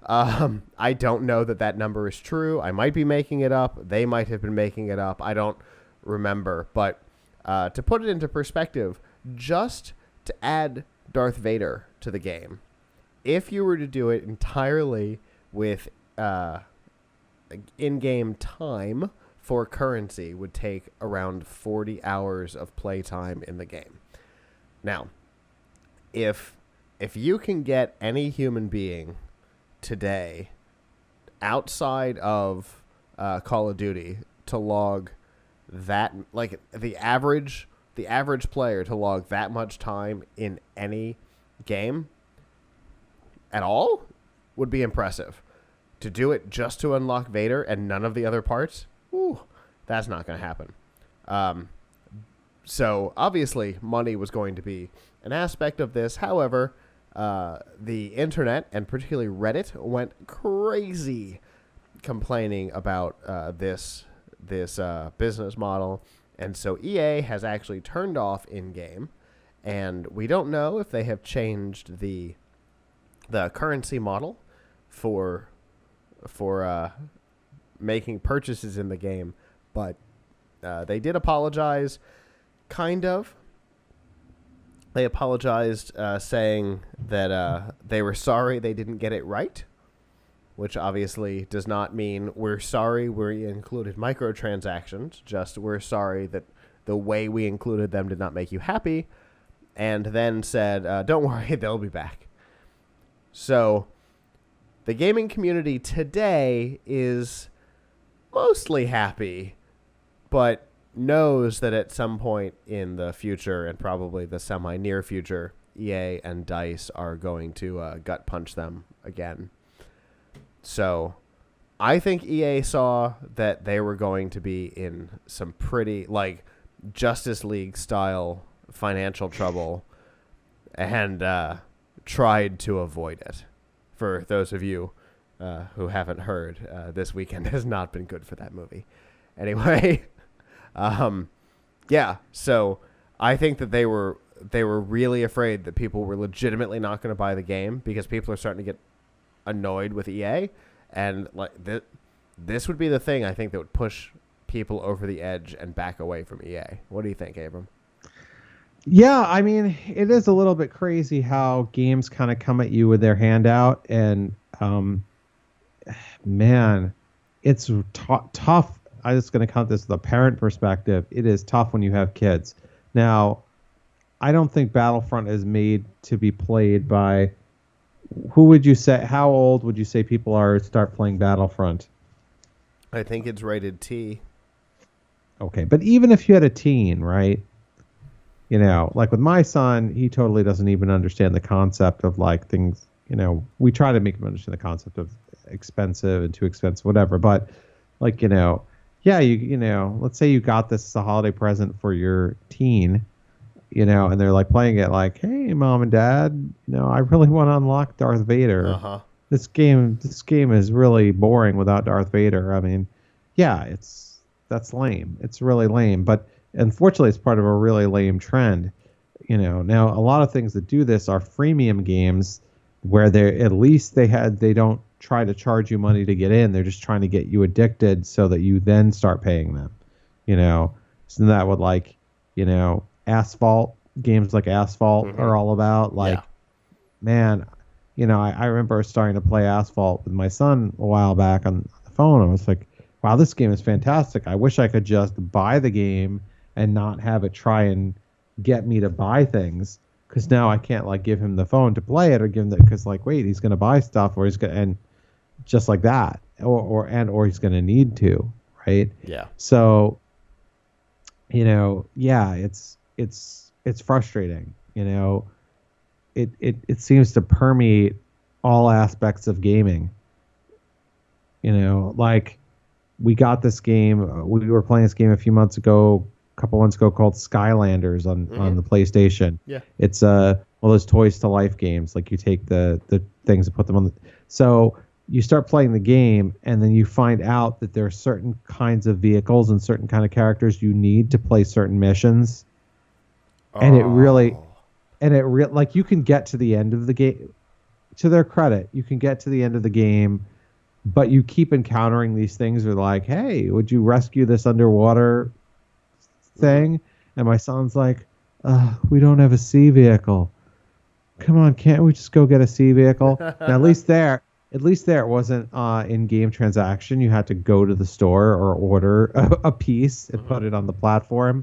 I don't know that number is true. I might be making it up. They might have been making it up. I don't remember. But to put it into perspective, just to add Darth Vader to the game, if you were to do it entirely with in-game time for currency, would take around 40 hours of playtime in the game. Now, if you can get any human being today outside of Call of Duty to log that, like the average player to log that much time in any game at all would be impressive. To do it just to unlock Vader and none of the other parts, that's not going to happen. So obviously money was going to be an aspect of this. However, the internet and particularly Reddit went crazy complaining about this business model, and so EA has actually turned off in-game, and we don't know if they have changed the currency model for making purchases in the game, but they did apologize, kind of. They apologized saying that they were sorry they didn't get it right, which obviously does not mean we're sorry we included microtransactions, just we're sorry that the way we included them did not make you happy, and then said, don't worry, they'll be back. So the gaming community today is mostly happy, but knows that at some point in the future, and probably the semi-near future, EA and DICE are going to gut punch them again. So I think EA saw that they were going to be in some pretty, like, Justice League style financial trouble and tried to avoid it. For those of you who haven't heard, this weekend has not been good for that movie. Anyway, yeah, so I think that they were really afraid that people were legitimately not going to buy the game because people are starting to get annoyed with EA, and like this would be the thing I think that would push people over the edge and back away from EA. What do you think, Abram? Yeah, I mean, it is a little bit crazy how games kind of come at you with their hand out, and man, it's tough. I'm just going to count this with a parent perspective. It is tough when you have kids. Now, I don't think Battlefront is made to be played by. Who would you say? How old would you say people are to start playing Battlefront? I think it's rated T. Okay, but even if you had a teen, right? You know, like with my son, he totally doesn't even understand the concept of like things. You know, we try to make him understand the concept of expensive and too expensive, whatever. But like, yeah, you know, let's say you got this as a holiday present for your teen, and they're like playing it like, hey, mom and dad, I really want to unlock Darth Vader. Uh-huh. This game is really boring without Darth Vader. I mean, yeah, that's lame. It's really lame, but unfortunately, it's part of a really lame trend. Now a lot of things that do this are freemium games where they don't try to charge you money to get in. They're just trying to get you addicted so that you then start paying them. So that would Asphalt games like Asphalt Mm-hmm. are all about like, Yeah. man, I remember starting to play Asphalt with my son a while back on the phone. I was like, wow, this game is fantastic. I wish I could just buy the game and not have it try and get me to buy things, because now I can't like give him the phone to play it or give him the, because like, wait, he's going to buy stuff or he's going to, and just like that, or he's going to need to, right? Yeah. So, yeah, it's frustrating. It seems to permeate all aspects of gaming. Like we got this game. We were playing this game a couple months ago, called Skylanders on the PlayStation. Yeah. It's one of those Toys to Life games. Like you take the things and put them on. So you start playing the game, and then you find out that there are certain kinds of vehicles and certain kind of characters you need to play certain missions. And like you can get to the end of the game. To their credit, you can get to the end of the game, but you keep encountering these things that are like, hey, would you rescue this underwater thing? And my son's like, we don't have a sea vehicle. Come on, can't we just go get a sea vehicle? Now, at least there it wasn't in-game transaction. You had to go to the store or order a piece and put it on the platform.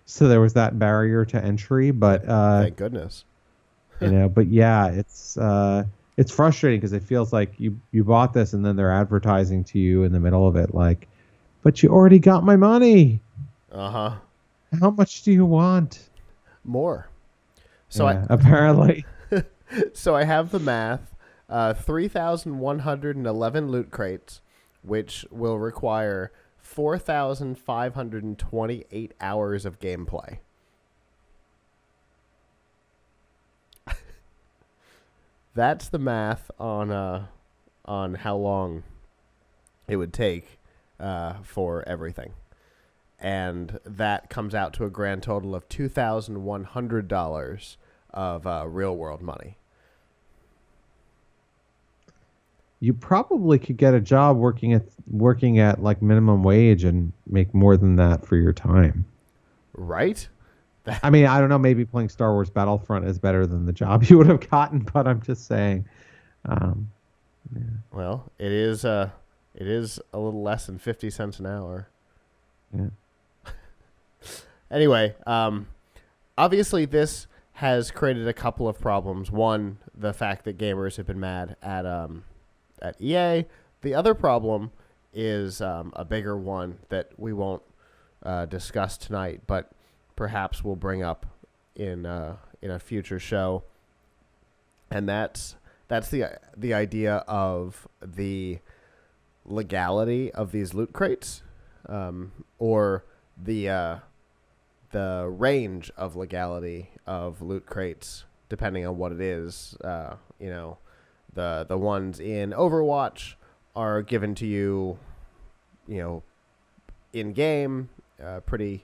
So there was that barrier to entry, but thank goodness. but yeah, it's frustrating because it feels like you bought this and then they're advertising to you in the middle of it like, but you already got my money. Uh-huh. How much do you want? More. So apparently. So I have the math. 3,111 loot crates, which will require 4,528 hours of gameplay. That's the math on how long it would take for everything. And that comes out to a grand total of $2,100 of real world money. You probably could get a job working at like minimum wage and make more than that for your time. Right? I mean, I don't know. Maybe playing Star Wars Battlefront is better than the job you would have gotten, but I'm just saying. Yeah. Well, it is a little less than 50 cents an hour. Yeah. Anyway, obviously this has created a couple of problems. One, the fact that gamers have been mad at EA. The other problem is a bigger one that we won't discuss tonight, but perhaps we'll bring up in a future show. And that's the idea of the legality of these loot crates, or the range of legality of loot crates, depending on what it is. The ones in Overwatch are given to you, in game, pretty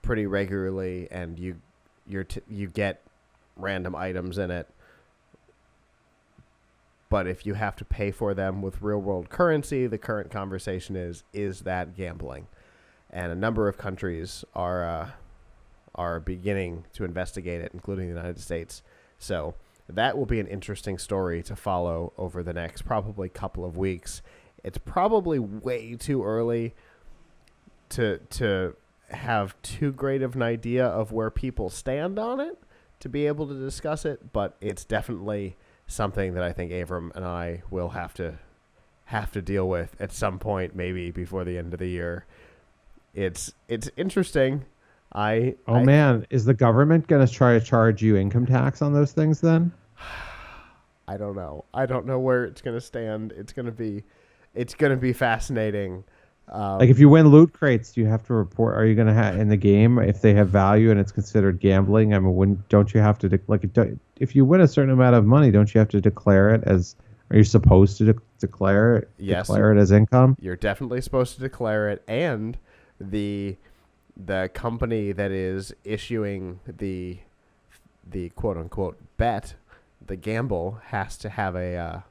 regularly, and you get random items in it. But if you have to pay for them with real world currency, the current conversation is that gambling? And a number of countries are beginning to investigate it, including the United States. So that will be an interesting story to follow over the next probably couple of weeks. It's probably way too early to have too great of an idea of where people stand on it to be able to discuss it, but it's definitely something that I think Avram and I will have to deal with at some point, maybe before the end of the year. It's interesting. Man, is the government going to try to charge you income tax on those things then? I don't know. I don't know where it's going to stand. It's going to be fascinating. Like if you win loot crates, do you have to report? Are you going to have in the game if they have value and it's considered gambling? I mean, don't you have to if you win a certain amount of money, don't you have to declare it as? Are you supposed to declare it? Yes, declare it as income. You're definitely supposed to declare it, and the company that is issuing the quote unquote bet, the gamble, has to have a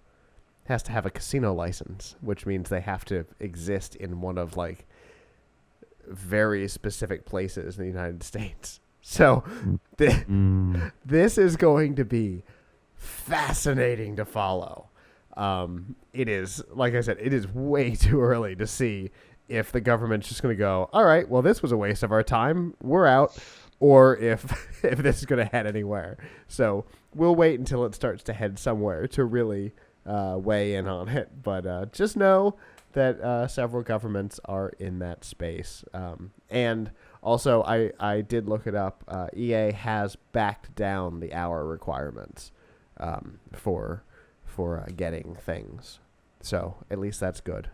casino license, which means they have to exist in one of like very specific places in the United States. So this is going to be fascinating to follow. It is, like I said, it is way too early to see if the government's just going to go, all right, well, this was a waste of our time, we're out, or if this is going to head anywhere. So we'll wait until it starts to head somewhere to really weigh in on it. But just know that several governments are in that space. And also, I did look it up. EA has backed down the hour requirements for getting things. So at least that's good.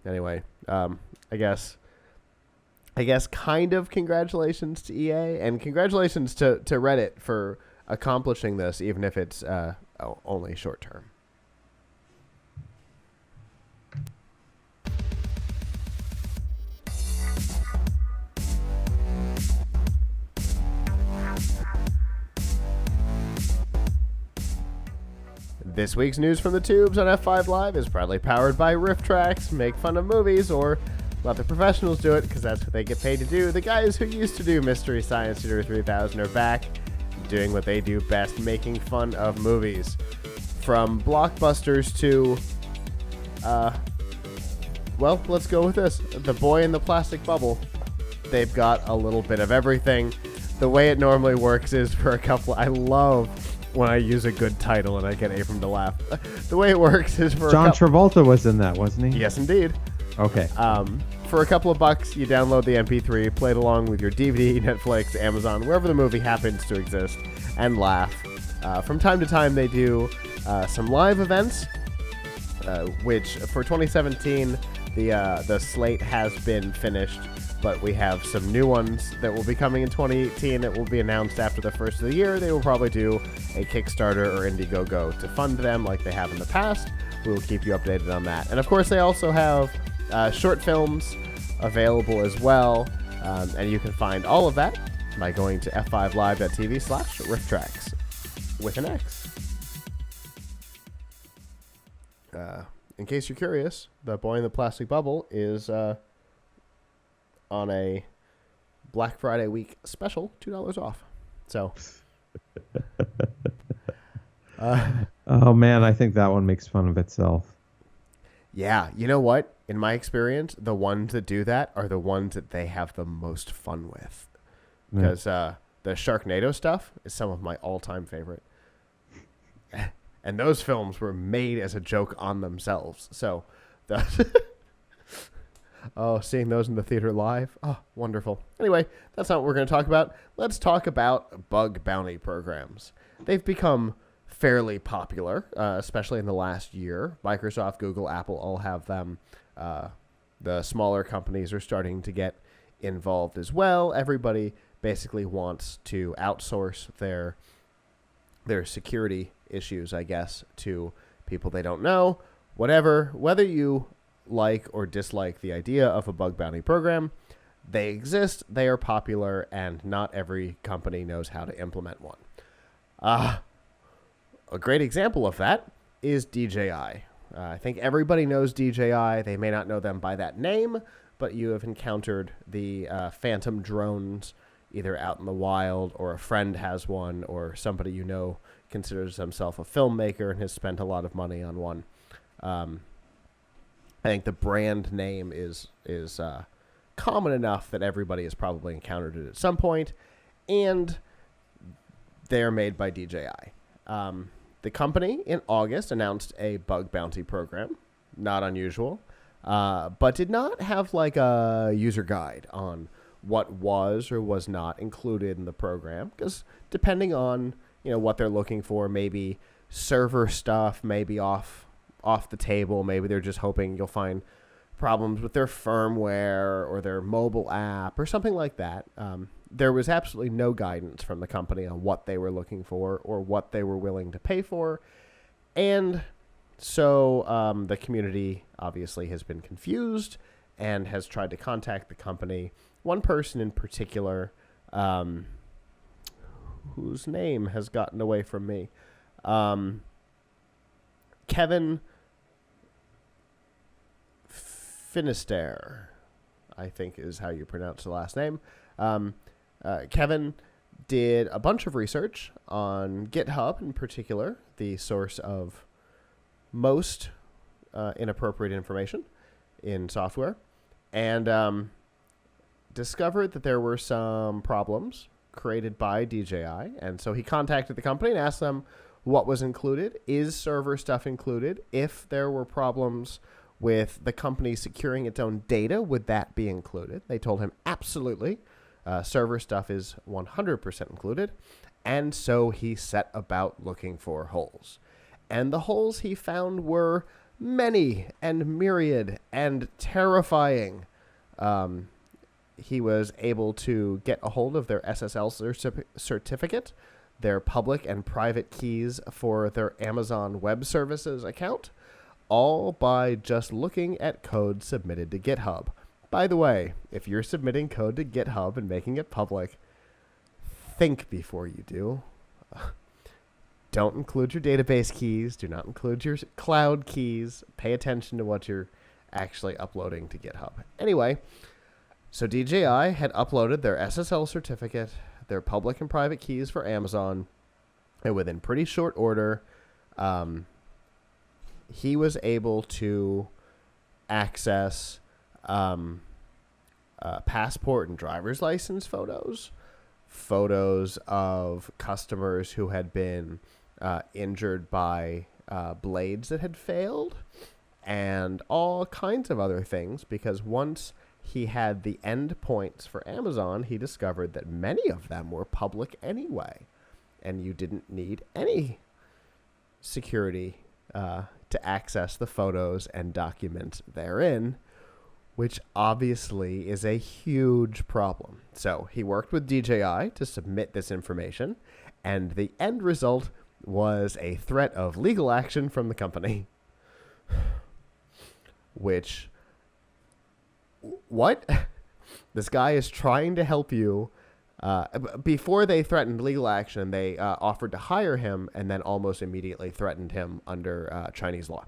Anyway, I guess kind of congratulations to EA and congratulations to Reddit for accomplishing this, even if it's only short term. This week's news from the tubes on F5 Live is proudly powered by Riff Tracks. Make fun of movies, or let the professionals do it, because that's what they get paid to do. The guys who used to do Mystery Science Theater 3000 are back, doing what they do best, making fun of movies. From blockbusters to, well, let's go with this. The Boy in the Plastic Bubble. They've got a little bit of everything. The way it normally works is for a couple... I love when I use a good title and I get Abram to laugh. The way it works is for John Travolta was in that, wasn't he? Yes, indeed. Okay. For a couple of bucks, you download the MP3, play it along with your DVD, Netflix, Amazon, wherever the movie happens to exist, and laugh. From time to time, they do some live events, which for 2017, the slate has been finished, but we have some new ones that will be coming in 2018 that will be announced after the first of the year. They will probably do a Kickstarter or Indiegogo to fund them like they have in the past. We will keep you updated on that. And of course, they also have short films available as well, and you can find all of that by going to f5live.tv/rifftracks with an X. In case you're curious, The Boy in the Plastic Bubble is on a Black Friday week special, $2 off. So, oh man, I think that one makes fun of itself. Yeah, you know what? In my experience, the ones that do that are the ones that they have the most fun with. Because the Sharknado stuff is some of my all-time favorite. And those films were made as a joke on themselves. So, seeing those in the theater live, wonderful. Anyway, that's not what we're going to talk about. Let's talk about bug bounty programs. They've become fairly popular, especially in the last year. Microsoft, Google, Apple all have them. The smaller companies are starting to get involved as well. Everybody basically wants to outsource their security issues, I guess, to people they don't know. Whether you like or dislike the idea of a bug bounty program, they exist, they are popular, and not every company knows how to implement one. A great example of that is DJI. I think everybody knows DJI. They may not know them by that name, but you have encountered the Phantom drones either out in the wild, or a friend has one, or somebody considers himself a filmmaker and has spent a lot of money on one. I think the brand name is common enough that everybody has probably encountered it at some point, and they're made by DJI. The company in August announced a bug bounty program, not unusual, but did not have like a user guide on what was or was not included in the program, because depending on what they're looking for, maybe server stuff may be off the table. Maybe they're just hoping you'll find problems with their firmware or their mobile app or something like that. There was absolutely no guidance from the company on what they were looking for or what they were willing to pay for. And so the community obviously has been confused and has tried to contact the company. One person in particular, whose name has gotten away from me, Kevin Finisterre, I think is how you pronounce the last name. Kevin did a bunch of research on GitHub in particular, the source of most inappropriate information in software, and discovered that there were some problems created by DJI. And so he contacted the company and asked them what was included. Is server stuff included? If there were problems with the company securing its own data, would that be included? They told him absolutely. Server stuff is 100% included. And so he set about looking for holes. And the holes he found were many and myriad and terrifying. He was able to get a hold of their SSL certificate, their public and private keys for their Amazon Web Services account, all by just looking at code submitted to GitHub. By the way, if you're submitting code to GitHub and making it public, think before you do. Don't include your database keys. Do not include your cloud keys. Pay attention to what you're actually uploading to GitHub. Anyway, so DJI had uploaded their SSL certificate, their public and private keys for Amazon, and within pretty short order, he was able to access passport and driver's license photos of customers who had been injured by blades that had failed, and all kinds of other things, because once he had the endpoints for Amazon, he discovered that many of them were public anyway, and you didn't need any security to access the photos and documents therein, which obviously is a huge problem. So he worked with DJI to submit this information, and the end result was a threat of legal action from the company. Which, what? This guy is trying to help you. Before they threatened legal action, they offered to hire him and then almost immediately threatened him under Chinese law,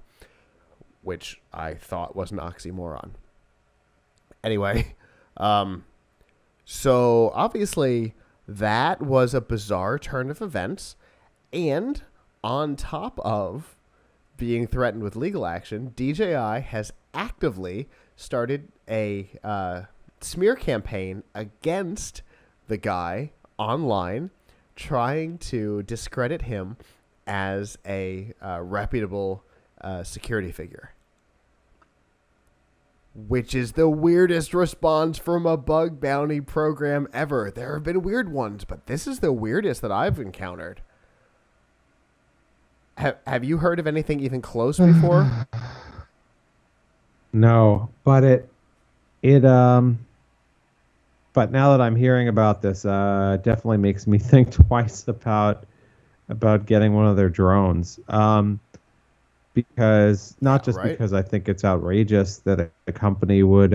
which I thought was an oxymoron. Anyway, so obviously that was a bizarre turn of events, and on top of being threatened with legal action, DJI has actively started a smear campaign against the guy online, trying to discredit him as a reputable security figure. Which is the weirdest response from a bug bounty program ever. There have been weird ones, but this is the weirdest that I've encountered. Have you heard of anything even close before? No, but but now that I'm hearing about this, definitely makes me think twice about getting one of their drones. Because because I think it's outrageous that a company would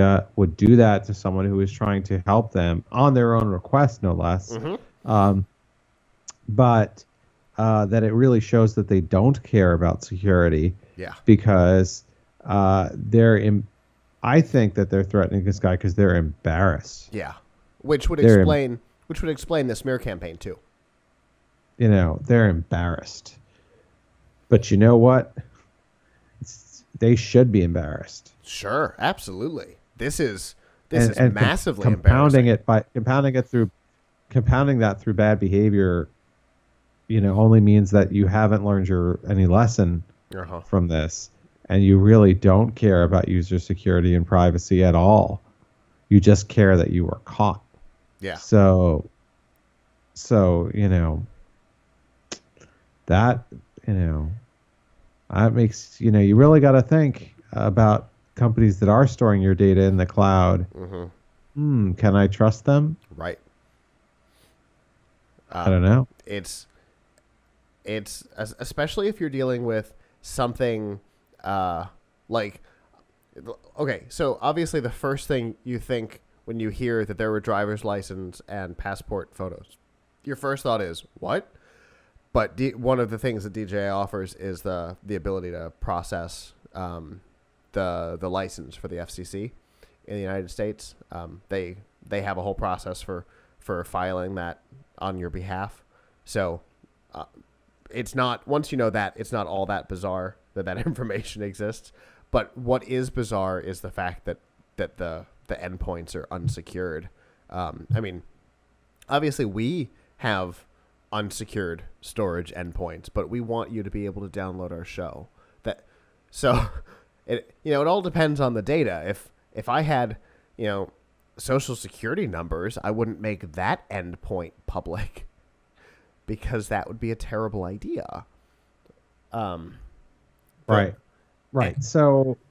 do that to someone who is trying to help them on their own request, no less. Mm-hmm. But that it really shows that they don't care about security. Yeah. Because I think that they're threatening this guy because they're embarrassed. Yeah. Which would explain Which would explain the smear campaign too. You know, they're embarrassed. But you know what? They should be embarrassed. Sure, absolutely. This is And massively compounding embarrassing. compounding that through bad behavior, you know, only means that you haven't learned any lesson from this, and you really don't care about user security and privacy at all. You just care that you were caught. Yeah. So you know, that, you know, that makes, you know, you really got to think about companies that are storing your data in the cloud. Can I trust them? Right. I don't know. It's especially if you're dealing with something like, okay, so obviously the first thing you think when you hear that there were driver's license and passport photos, your first thought is, what? But one of the things that DJI offers is the ability to process the license for the FCC in the United States. They have a whole process for filing that on your behalf. So it's not, once you know that, it's not all that bizarre that information exists. But what is bizarre is the fact that the endpoints are unsecured. I mean, obviously we have unsecured storage endpoints, but we want you to be able to download our show. It all depends on the data. If I had, you know, social security numbers, I wouldn't make that endpoint public because that would be a terrible idea. Right.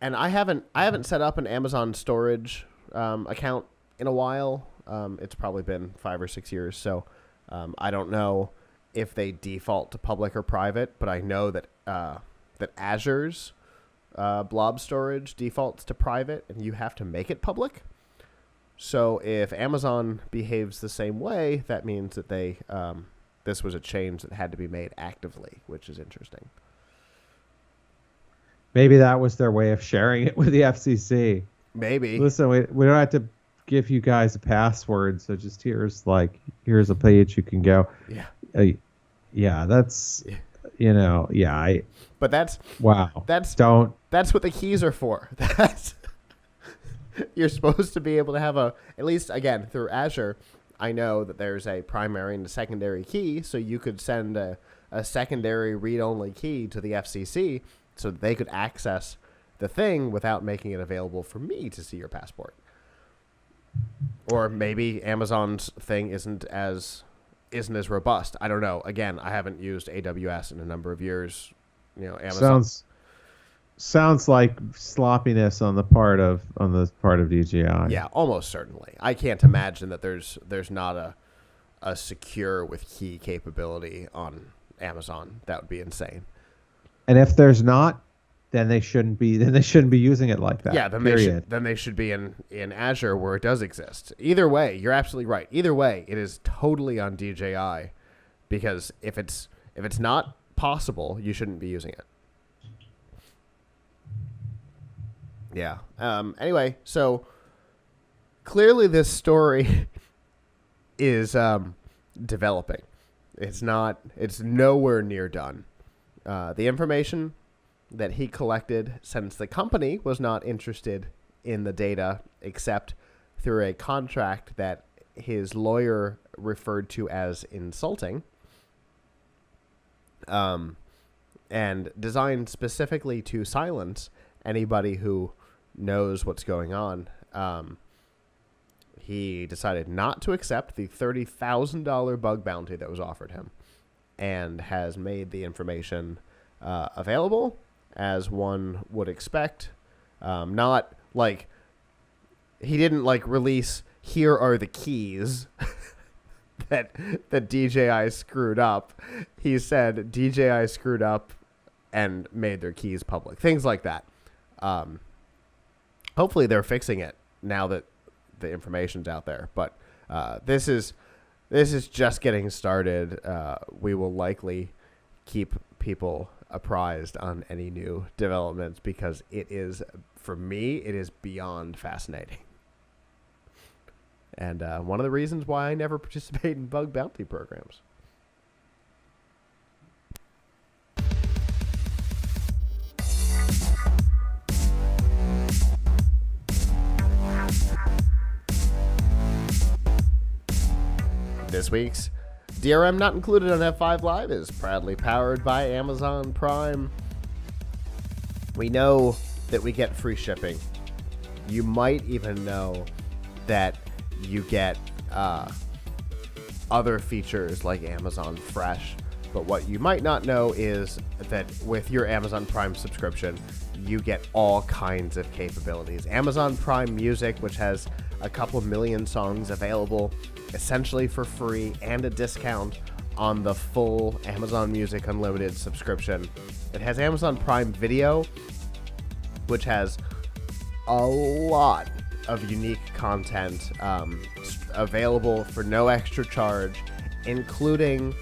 And I haven't set up an Amazon storage account in a while. It's probably been 5 or 6 years. So I don't know if they default to public or private, but I know that Azure's blob storage defaults to private, and you have to make it public. So if Amazon behaves the same way, that means that they this was a change that had to be made actively, which is interesting. Maybe that was their way of sharing it with the FCC. Maybe. Listen, we don't have to give you guys a password, so just here's a page you can go. Yeah. Yeah, that's, you know, yeah. But that's wow. That's what the keys are for. You're supposed to be able to have at least, again, through Azure, I know that there's a primary and a secondary key, so you could send a secondary read-only key to the FCC so that they could access the thing without making it available for me to see your passport. Or maybe Amazon's thing isn't as robust. I don't know. Again, I haven't used AWS in a number of years. You know, Amazon sounds like sloppiness on the part of DJI. Yeah, almost certainly. I can't imagine that there's not a secure with key capability on Amazon. That would be insane. And if there's not, then they shouldn't be using it like that. Yeah, then they should be in Azure where it does exist. Either way, you're absolutely right. Either way, it is totally on DJI, because if it's not possible, you shouldn't be using it. Yeah. Anyway, so clearly this story is developing. It's nowhere near done. The information that he collected, since the company was not interested in the data except through a contract that his lawyer referred to as insulting, and designed specifically to silence anybody who knows what's going on, he decided not to accept the $30,000 bug bounty that was offered him, and has made the information available as one would expect. Not like he didn't release, here are the keys that DJI screwed up. He said DJI screwed up and made their keys public. Things like that. Hopefully they're fixing it now that the information's out there. But this is just getting started. We will likely keep people apprised on any new developments, because for me, it is beyond fascinating. And one of the reasons why I never participate in bug bounty programs. This week's DRM Not Included on F5 Live is proudly powered by Amazon Prime. We know that we get free shipping. You might even know that you get other features like Amazon Fresh. But what you might not know is that with your Amazon Prime subscription, you get all kinds of capabilities. Amazon Prime Music, which has a couple million songs available essentially for free and a discount on the full Amazon Music Unlimited subscription. It has Amazon Prime Video, which has a lot of unique content available for no extra charge, including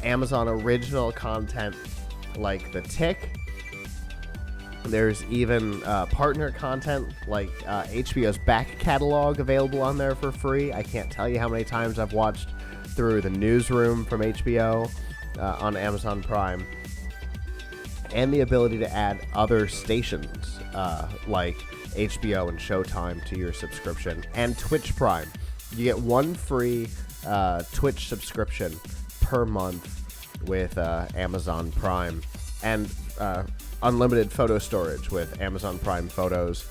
Amazon original content like The Tick. There's even partner content like HBO's back catalog available on there for free. I can't tell you how many times I've watched through The Newsroom from HBO on Amazon Prime. And the ability to add other stations like HBO and Showtime to your subscription. And Twitch Prime. You get one free Twitch subscription per month with Amazon Prime. And unlimited photo storage with Amazon Prime Photos,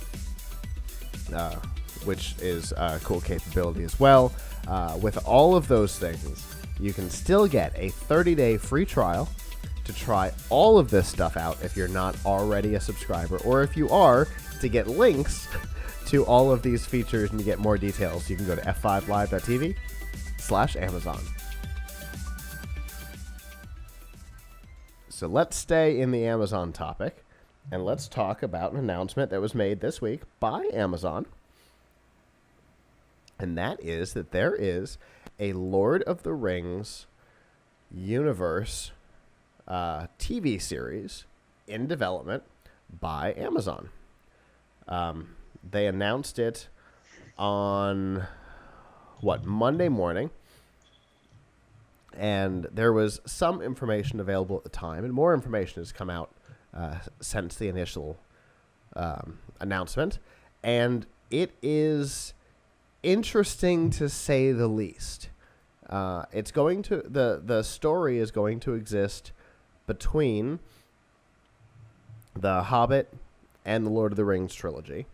which is a cool capability as well. With all of those things, you can still get a 30-day free trial to try all of this stuff out if you're not already a subscriber, or if you are, to get links to all of these features and to get more details, you can go to f5live.tv/Amazon. So let's stay in the Amazon topic, and let's talk about an announcement that was made this week by Amazon. And that is that there is a Lord of the Rings universe TV series in development by Amazon. They announced it on, Monday morning. And there was some information available at the time, and more information has come out since the initial announcement. And it is interesting to say the least. It's going to the story is going to exist between The Hobbit and the Lord of the Rings trilogy.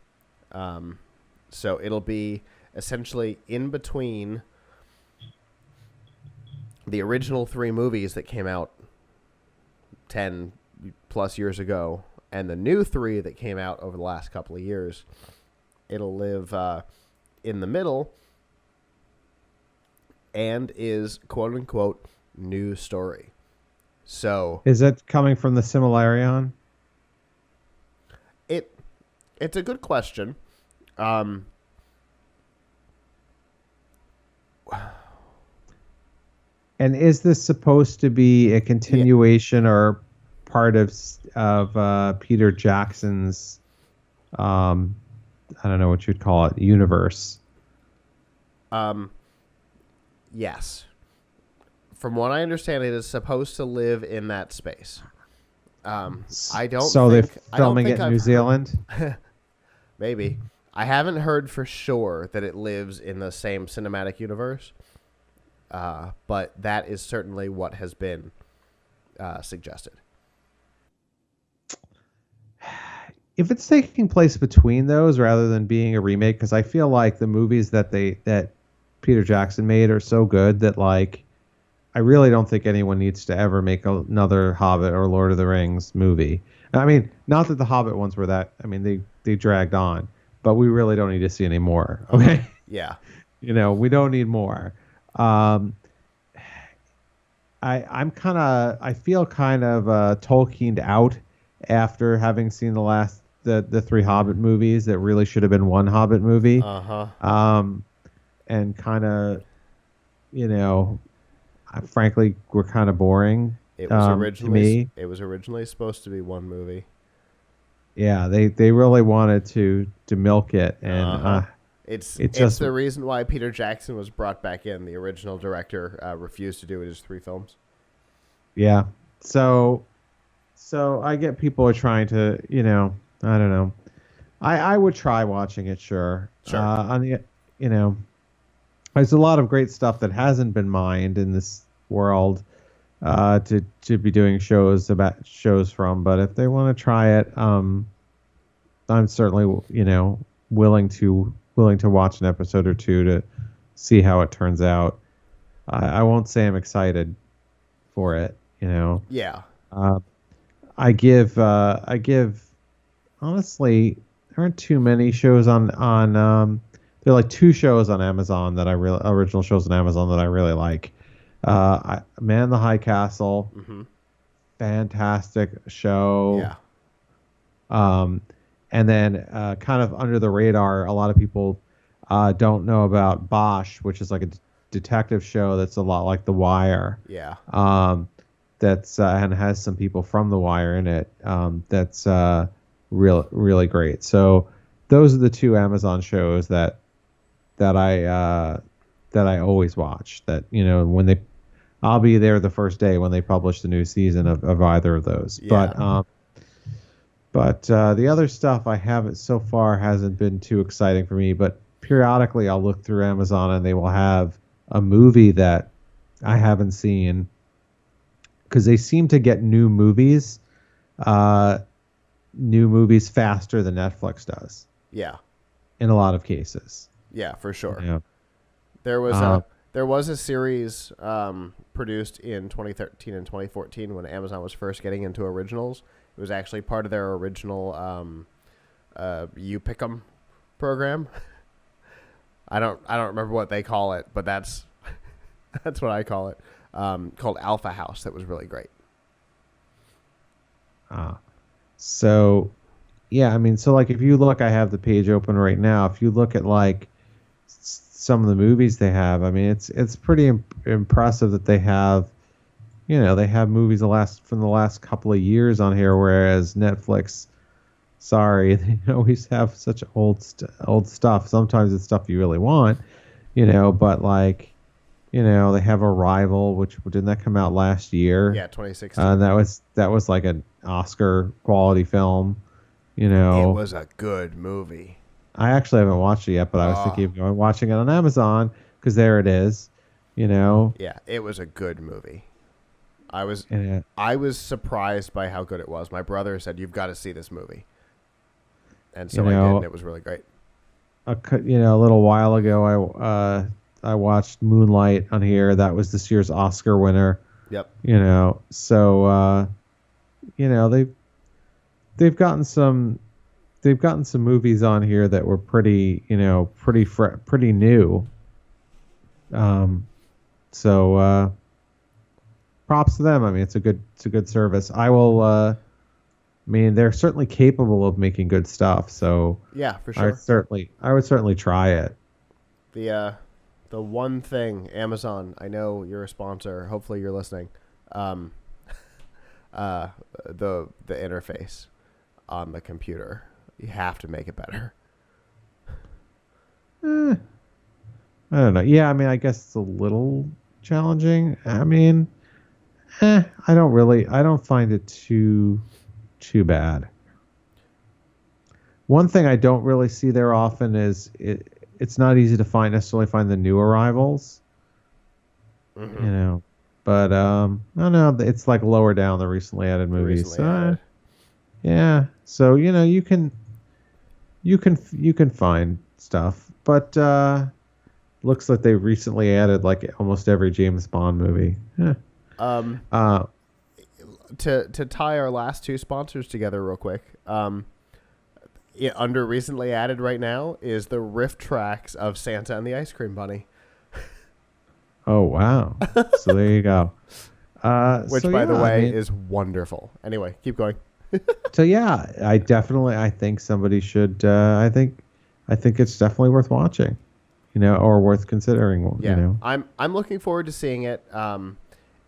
So it'll be essentially in between the original 3 movies that came out 10 plus years ago and the new 3 that came out over the last couple of years. It'll live in the middle and is quote-unquote new story. So is it coming from the Similarion? It's a good question. And is this supposed to be a continuation or part of Peter Jackson's, I don't know what you'd call it, universe? Yes. From what I understand, it is supposed to live in that space. I don't. So think, they're filming it in New Zealand? Maybe. I haven't heard for sure that it lives in the same cinematic universe. But that is certainly what has been suggested. If it's taking place between those rather than being a remake, because I feel like the movies that Peter Jackson made are so good that I really don't think anyone needs to ever make another Hobbit or Lord of the Rings movie. I mean, not that the Hobbit ones were that. I mean, they dragged on, but we really don't need to see any more. Okay. Yeah. We don't need more. I feel kind of Tolkien'd out after having seen the 3 Hobbit movies that really should have been one Hobbit movie. And kind of, frankly, were kind of boring. It was originally to me. It was originally supposed to be one movie. Yeah, they really wanted to milk it, and It's the reason why Peter Jackson was brought back in. The original director refused to do his 3 films. Yeah. So I get people are trying to, I don't know. I would try watching it, sure. Sure. On the, there's a lot of great stuff that hasn't been mined in this world to be doing shows from. But if they want to try it, I'm certainly, willing to watch an episode or two to see how it turns out. I won't say I'm excited for it, Yeah. I give honestly, there aren't too many shows on there are like 2 shows on Amazon that original shows on Amazon that I really like. Man in the High Castle, fantastic show. Yeah. And then kind of under the radar, a lot of people don't know about Bosch, which is like a detective show that's a lot like The Wire. Yeah. That's and has some people from The Wire in it. That's really great. So those are the 2 Amazon shows that I always watch. That when I'll be there the first day when they publish the new season of either of those. Yeah. But the other stuff I haven't so far hasn't been too exciting for me. But periodically I'll look through Amazon and they will have a movie that I haven't seen, because they seem to get new movies faster than Netflix does. Yeah. In a lot of cases. Yeah, for sure. Yeah. There was a series produced in 2013 and 2014 when Amazon was first getting into originals. It was actually part of their original You Pick 'em program. I don't remember what they call it, but that's what I call it. Called Alpha House. That was really great. So yeah, I mean, so like if you look, I have the page open right now. If you look at like some of the movies they have, I mean, it's pretty impressive that they have, they have movies from the last couple of years on here, whereas Netflix, sorry, they always have such old stuff. Sometimes it's stuff you really want, but like, they have Arrival, which didn't that come out last year? Yeah, 2016. That was like an Oscar quality film. It was a good movie. I actually haven't watched it yet, but I was thinking of watching it on Amazon because there it is. Yeah, it was a good movie. I was surprised by how good it was. My brother said, "You've got to see this movie," and so I did, and it was really great. A little while ago, I watched Moonlight on here. That was this year's Oscar winner. Yep. So they've gotten some movies on here that were pretty new. So props to them. I mean, it's a good service. I mean, they're certainly capable of making good stuff. So yeah, for sure. I would certainly try it. The one thing, Amazon, I know you're a sponsor. Hopefully you're listening. The interface on the computer, you have to make it better. I don't know. Yeah, I mean, I guess it's a little challenging. I mean, I don't find it too bad. One thing I don't really see there often is it's not easy to necessarily find the new arrivals. But I don't know, it's like lower down the recently added movies. Yeah. So, you can find stuff, but looks like they recently added like almost every James Bond movie. Yeah. To tie our last 2 sponsors together real quick. Under recently added right now is the riff tracks of Santa and the Ice Cream Bunny. Oh, wow. So there you go. Which, by the way, is wonderful. Anyway, keep going. So yeah, I think somebody should. I think it's definitely worth watching, or worth considering. Yeah, I'm looking forward to seeing it.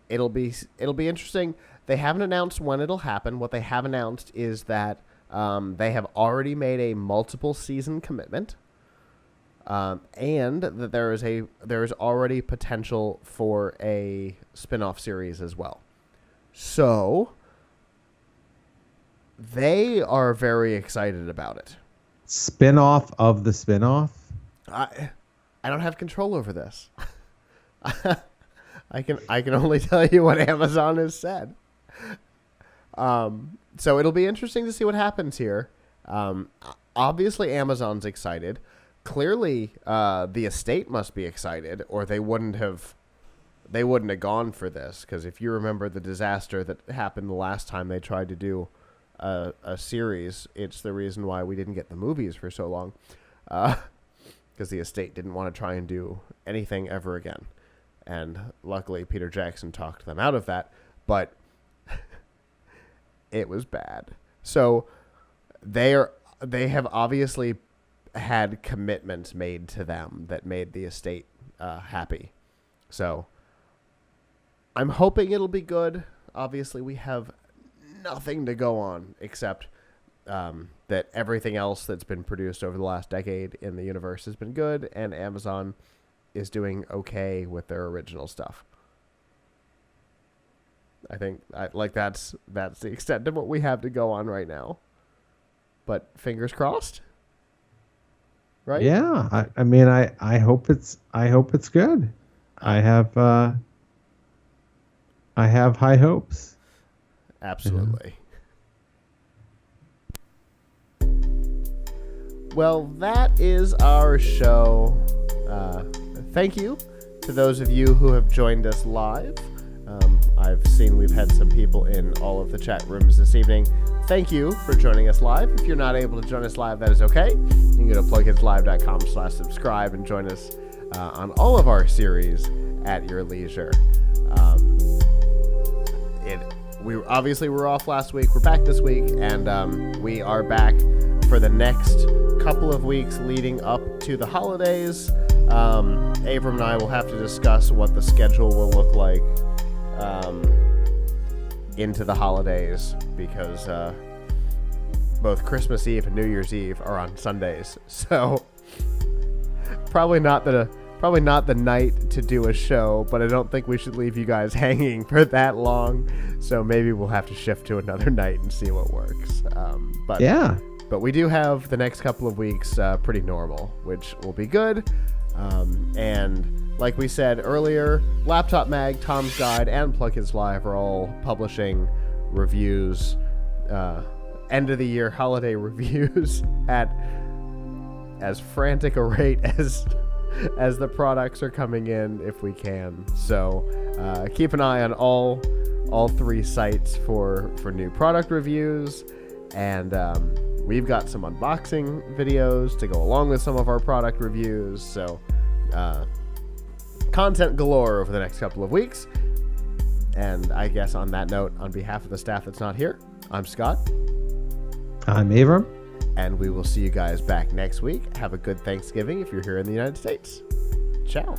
It'll be interesting. They haven't announced when it'll happen. What they have announced is that they have already made a multiple season commitment. and that there is already potential for a spin-off series as well. So they are very excited about it. Spin-off of the spin-off? I don't have control over this. I can only tell you what Amazon has said. So it'll be interesting to see what happens here. Obviously, Amazon's excited. Clearly, the estate must be excited, or they wouldn't have gone for this. Because if you remember the disaster that happened the last time they tried to do a series, it's the reason why we didn't get the movies for so long. Because the estate didn't want to try and do anything ever again. And luckily, Peter Jackson talked them out of that. But it was bad. So they have obviously had commitments made to them that made the estate happy. So I'm hoping it'll be good. Obviously, we have nothing to go on except that everything else that's been produced over the last decade in the universe has been good, and Amazon is doing okay with their original stuff. I think that's the extent of what we have to go on right now. But fingers crossed. Right? Yeah, I mean, I hope it's good. I have high hopes. Absolutely. Well, that is our show. Thank you to those of you who have joined us live. I've seen we've had some people in all of the chat rooms this evening. Thank you for joining us live. If you're not able to join us live, that is okay. You can go to PLUGHITZlive.com/subscribe and join us on all of our series at your leisure. We were off last week. We're back this week, and we are back for the next couple of weeks leading up to the holidays. Abram and I will have to discuss what the schedule will look like into the holidays, because both Christmas Eve and New Year's Eve are on Sundays. So probably not the night to do a show, but I don't think we should leave you guys hanging for that long. So maybe we'll have to shift to another night and see what works. But we do have the next couple of weeks pretty normal, which will be good. And like we said earlier, Laptop Mag, Tom's Guide, and PLUGHITZ Live are all publishing reviews, end of the year holiday reviews at as frantic a rate as the products are coming in, if we can. So keep an eye on all three sites for new product reviews, and we've got some unboxing videos to go along with some of our product reviews. So content galore over the next couple of weeks. And I guess on that note, on behalf of the staff that's not here, I'm Scott. I'm Abram. And we will see you guys back next week. Have a good Thanksgiving if you're here in the United States. Ciao.